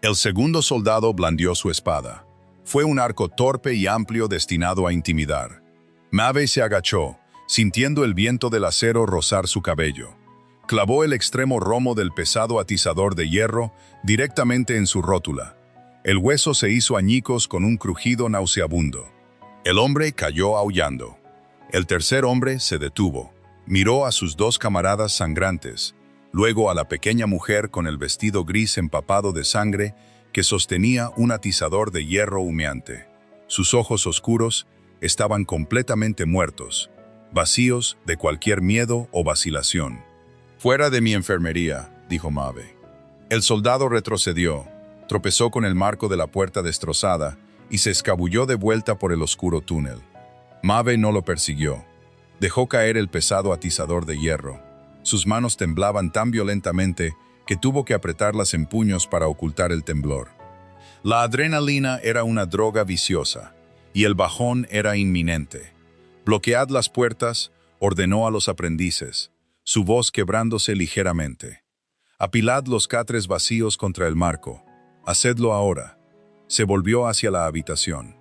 El segundo soldado blandió su espada. Fue un arco torpe y amplio destinado a intimidar. Mabe se agachó, sintiendo el viento del acero rozar su cabello. Clavó el extremo romo del pesado atizador de hierro directamente en su rótula. El hueso se hizo añicos con un crujido nauseabundo. El hombre cayó aullando. El tercer hombre se detuvo. Miró a sus 2 camaradas sangrantes, luego a la pequeña mujer con el vestido gris empapado de sangre que sostenía un atizador de hierro humeante. Sus ojos oscuros estaban completamente muertos, vacíos de cualquier miedo o vacilación. «Fuera de mi enfermería», dijo Mabe. El soldado retrocedió, tropezó con el marco de la puerta destrozada y se escabulló de vuelta por el oscuro túnel. Mabe no lo persiguió. Dejó caer el pesado atizador de hierro. Sus manos temblaban tan violentamente que tuvo que apretarlas en puños para ocultar el temblor. La adrenalina era una droga viciosa, y el bajón era inminente. «Bloquead las puertas», ordenó a los aprendices, su voz quebrándose ligeramente. «Apilad los catres vacíos contra el marco. Hacedlo ahora». Se volvió hacia la habitación.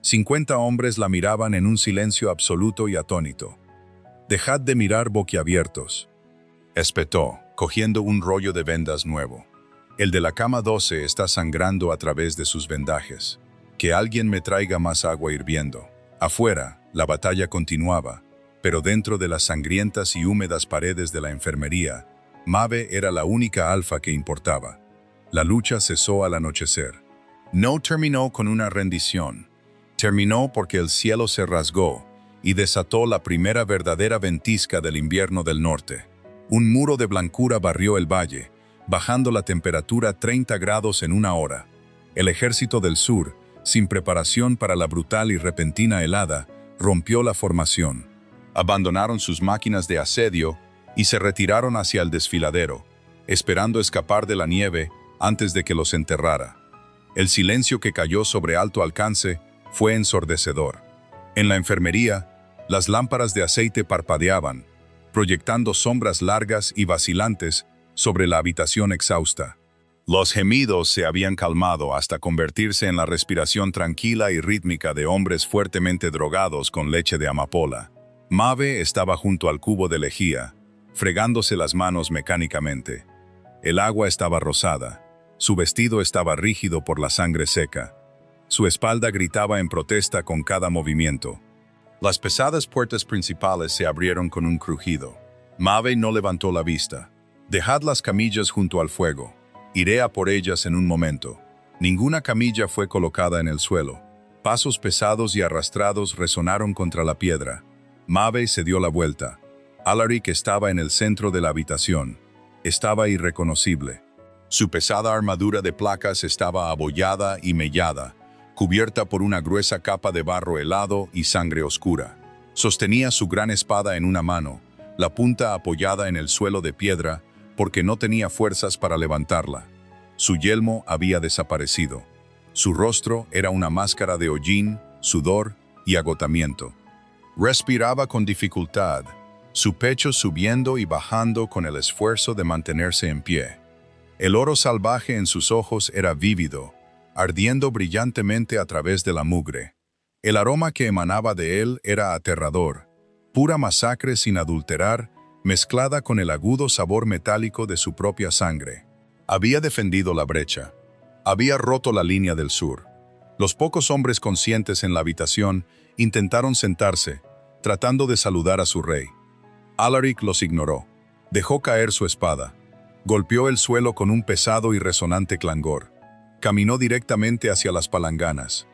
50 hombres la miraban en un silencio absoluto y atónito. «Dejad de mirar boquiabiertos», espetó, cogiendo un rollo de vendas nuevo. «El de la cama 12 está sangrando a través de sus vendajes. Que alguien me traiga más agua hirviendo». Afuera, la batalla continuaba, pero dentro de las sangrientas y húmedas paredes de la enfermería, Mabe era la única alfa que importaba. La lucha cesó al anochecer. No terminó con una rendición. Terminó porque el cielo se rasgó y desató la primera verdadera ventisca del invierno del norte. Un muro de blancura barrió el valle, bajando la temperatura 30 grados en una hora. El ejército del sur, sin preparación para la brutal y repentina helada, rompió la formación. Abandonaron sus máquinas de asedio y se retiraron hacia el desfiladero, esperando escapar de la nieve antes de que los enterrara. El silencio que cayó sobre alto alcance fue ensordecedor. En la enfermería, las lámparas de aceite parpadeaban, proyectando sombras largas y vacilantes sobre la habitación exhausta. Los gemidos se habían calmado hasta convertirse en la respiración tranquila y rítmica de hombres fuertemente drogados con leche de amapola. Mabe estaba junto al cubo de lejía, fregándose las manos mecánicamente. El agua estaba rosada. Su vestido estaba rígido por la sangre seca. Su espalda gritaba en protesta con cada movimiento. Las pesadas puertas principales se abrieron con un crujido. Mabe no levantó la vista. «Dejad las camillas junto al fuego. Iré a por ellas en un momento». Ninguna camilla fue colocada en el suelo. Pasos pesados y arrastrados resonaron contra la piedra. Mabe se dio la vuelta. Alaric estaba en el centro de la habitación. Estaba irreconocible. Su pesada armadura de placas estaba abollada y mellada, cubierta por una gruesa capa de barro helado y sangre oscura. Sostenía su gran espada en una mano, la punta apoyada en el suelo de piedra, porque no tenía fuerzas para levantarla. Su yelmo había desaparecido. Su rostro era una máscara de hollín, sudor y agotamiento. Respiraba con dificultad, su pecho subiendo y bajando con el esfuerzo de mantenerse en pie. El oro salvaje en sus ojos era vívido, ardiendo brillantemente a través de la mugre. El aroma que emanaba de él era aterrador, pura masacre sin adulterar, mezclada con el agudo sabor metálico de su propia sangre. Había defendido la brecha. Había roto la línea del sur. Los pocos hombres conscientes en la habitación intentaron sentarse, tratando de saludar a su rey. Alaric los ignoró. Dejó caer su espada. Golpeó el suelo con un pesado y resonante clangor. Caminó directamente hacia las palanganas.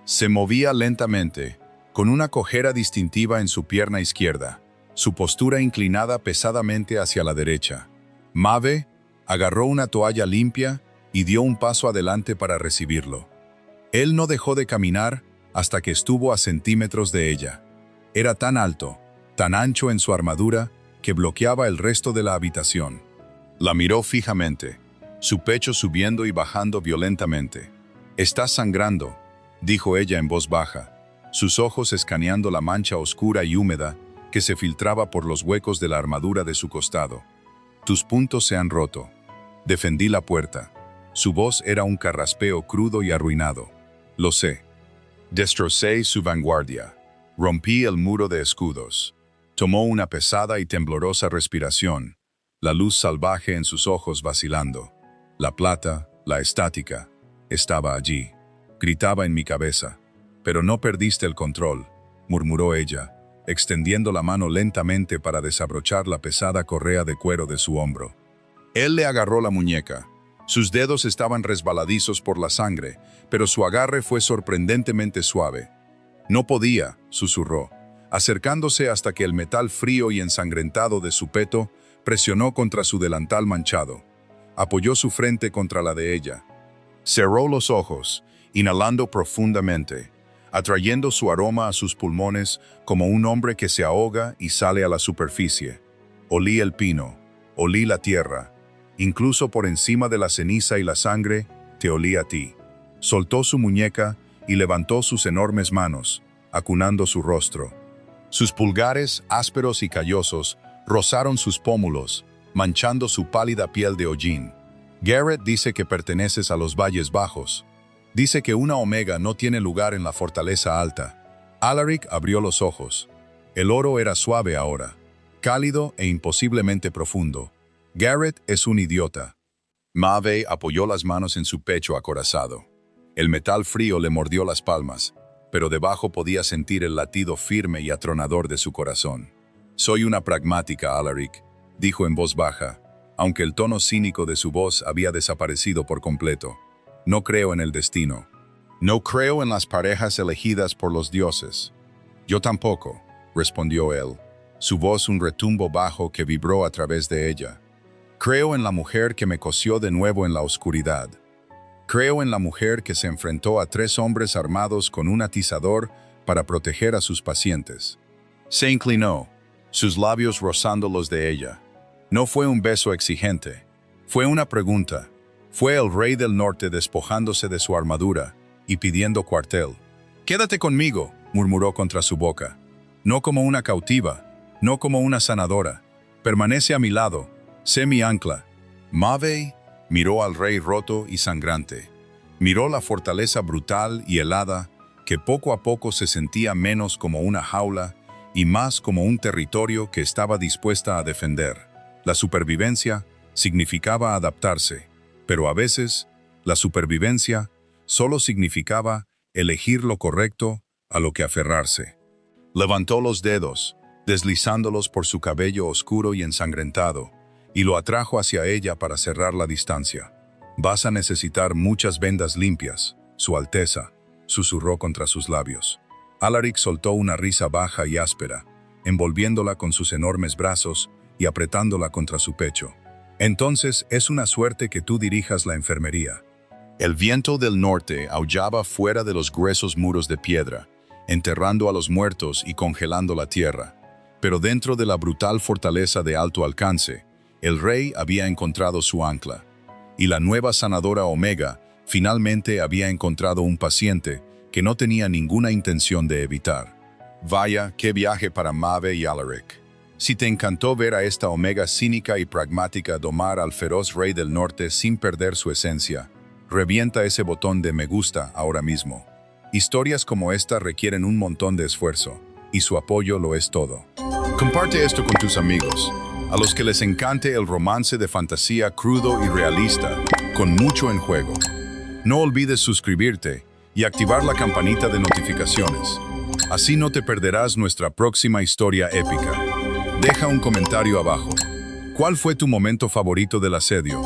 Se movía lentamente, con una cojera distintiva en su pierna izquierda, su postura inclinada pesadamente hacia la derecha. Maeve agarró una toalla limpia y dio un paso adelante para recibirlo. Él no dejó de caminar hasta que estuvo a centímetros de ella. Era tan alto, tan ancho en su armadura, que bloqueaba el resto de la habitación. La miró fijamente, su pecho subiendo y bajando violentamente. «Estás sangrando», dijo ella en voz baja, sus ojos escaneando la mancha oscura y húmeda que se filtraba por los huecos de la armadura de su costado. «Tus puntos se han roto». Defendí la puerta. Su voz era un carraspeo crudo y arruinado. «Lo sé. Destrocé su vanguardia. Rompí el muro de escudos». Tomó una pesada y temblorosa respiración, la luz salvaje en sus ojos vacilando. La plata, la estática, estaba allí. Gritaba en mi cabeza. «Pero no perdiste el control», murmuró ella, extendiendo la mano lentamente para desabrochar la pesada correa de cuero de su hombro. Él le agarró la muñeca. Sus dedos estaban resbaladizos por la sangre, pero su agarre fue sorprendentemente suave. «No podía», susurró, acercándose hasta que el metal frío y ensangrentado de su peto presionó contra su delantal manchado. Apoyó su frente contra la de ella. Cerró los ojos, inhalando profundamente, atrayendo su aroma a sus pulmones como un hombre que se ahoga y sale a la superficie. Olí el pino, olí la tierra, incluso por encima de la ceniza y la sangre, te olí a ti. Soltó su muñeca y levantó sus enormes manos, acunando su rostro. Sus pulgares, ásperos y callosos, rozaron sus pómulos, manchando su pálida piel de hollín. «Garrett dice que perteneces a los Valles Bajos. Dice que una omega no tiene lugar en la fortaleza alta». Alaric abrió los ojos. El oro era suave ahora, cálido e imposiblemente profundo. «Garrett es un idiota». Maeve apoyó las manos en su pecho acorazado. El metal frío le mordió las palmas, pero debajo podía sentir el latido firme y atronador de su corazón. «Soy una pragmática, Alaric», dijo en voz baja, aunque el tono cínico de su voz había desaparecido por completo. «No creo en el destino. No creo en las parejas elegidas por los dioses». «Yo tampoco», respondió él, su voz un retumbo bajo que vibró a través de ella. «Creo en la mujer que me cosió de nuevo en la oscuridad. Creo en la mujer que se enfrentó a 3 hombres armados con un atizador para proteger a sus pacientes». Se inclinó, sus labios rozando los de ella. No fue un beso exigente, fue una pregunta. Fue el rey del norte despojándose de su armadura y pidiendo cuartel. «Quédate conmigo», murmuró contra su boca. «No como una cautiva, no como una sanadora. Permanece a mi lado, sé mi ancla». Maeve miró al rey roto y sangrante. Miró la fortaleza brutal y helada que poco a poco se sentía menos como una jaula y más como un territorio que estaba dispuesta a defender. La supervivencia significaba adaptarse, pero a veces la supervivencia solo significaba elegir lo correcto a lo que aferrarse. Levantó los dedos, deslizándolos por su cabello oscuro y ensangrentado, y lo atrajo hacia ella para cerrar la distancia. «Vas a necesitar muchas vendas limpias, Su Alteza», susurró contra sus labios. Alaric soltó una risa baja y áspera, envolviéndola con sus enormes brazos y apretándola contra su pecho. «Entonces es una suerte que tú dirijas la enfermería». El viento del norte aullaba fuera de los gruesos muros de piedra, enterrando a los muertos y congelando la tierra. Pero dentro de la brutal fortaleza de alto alcance, el rey había encontrado su ancla. Y la nueva sanadora Omega finalmente había encontrado un paciente que no tenía ninguna intención de evitar. Vaya, qué viaje para Maeve y Alaric. Si te encantó ver a esta Omega cínica y pragmática domar al feroz rey del norte sin perder su esencia, revienta ese botón de me gusta ahora mismo. Historias como esta requieren un montón de esfuerzo, y su apoyo lo es todo. Comparte esto con tus amigos, a los que les encante el romance de fantasía crudo y realista, con mucho en juego. No olvides suscribirte y activar la campanita de notificaciones. Así no te perderás nuestra próxima historia épica. Deja un comentario abajo. ¿Cuál fue tu momento favorito del asedio?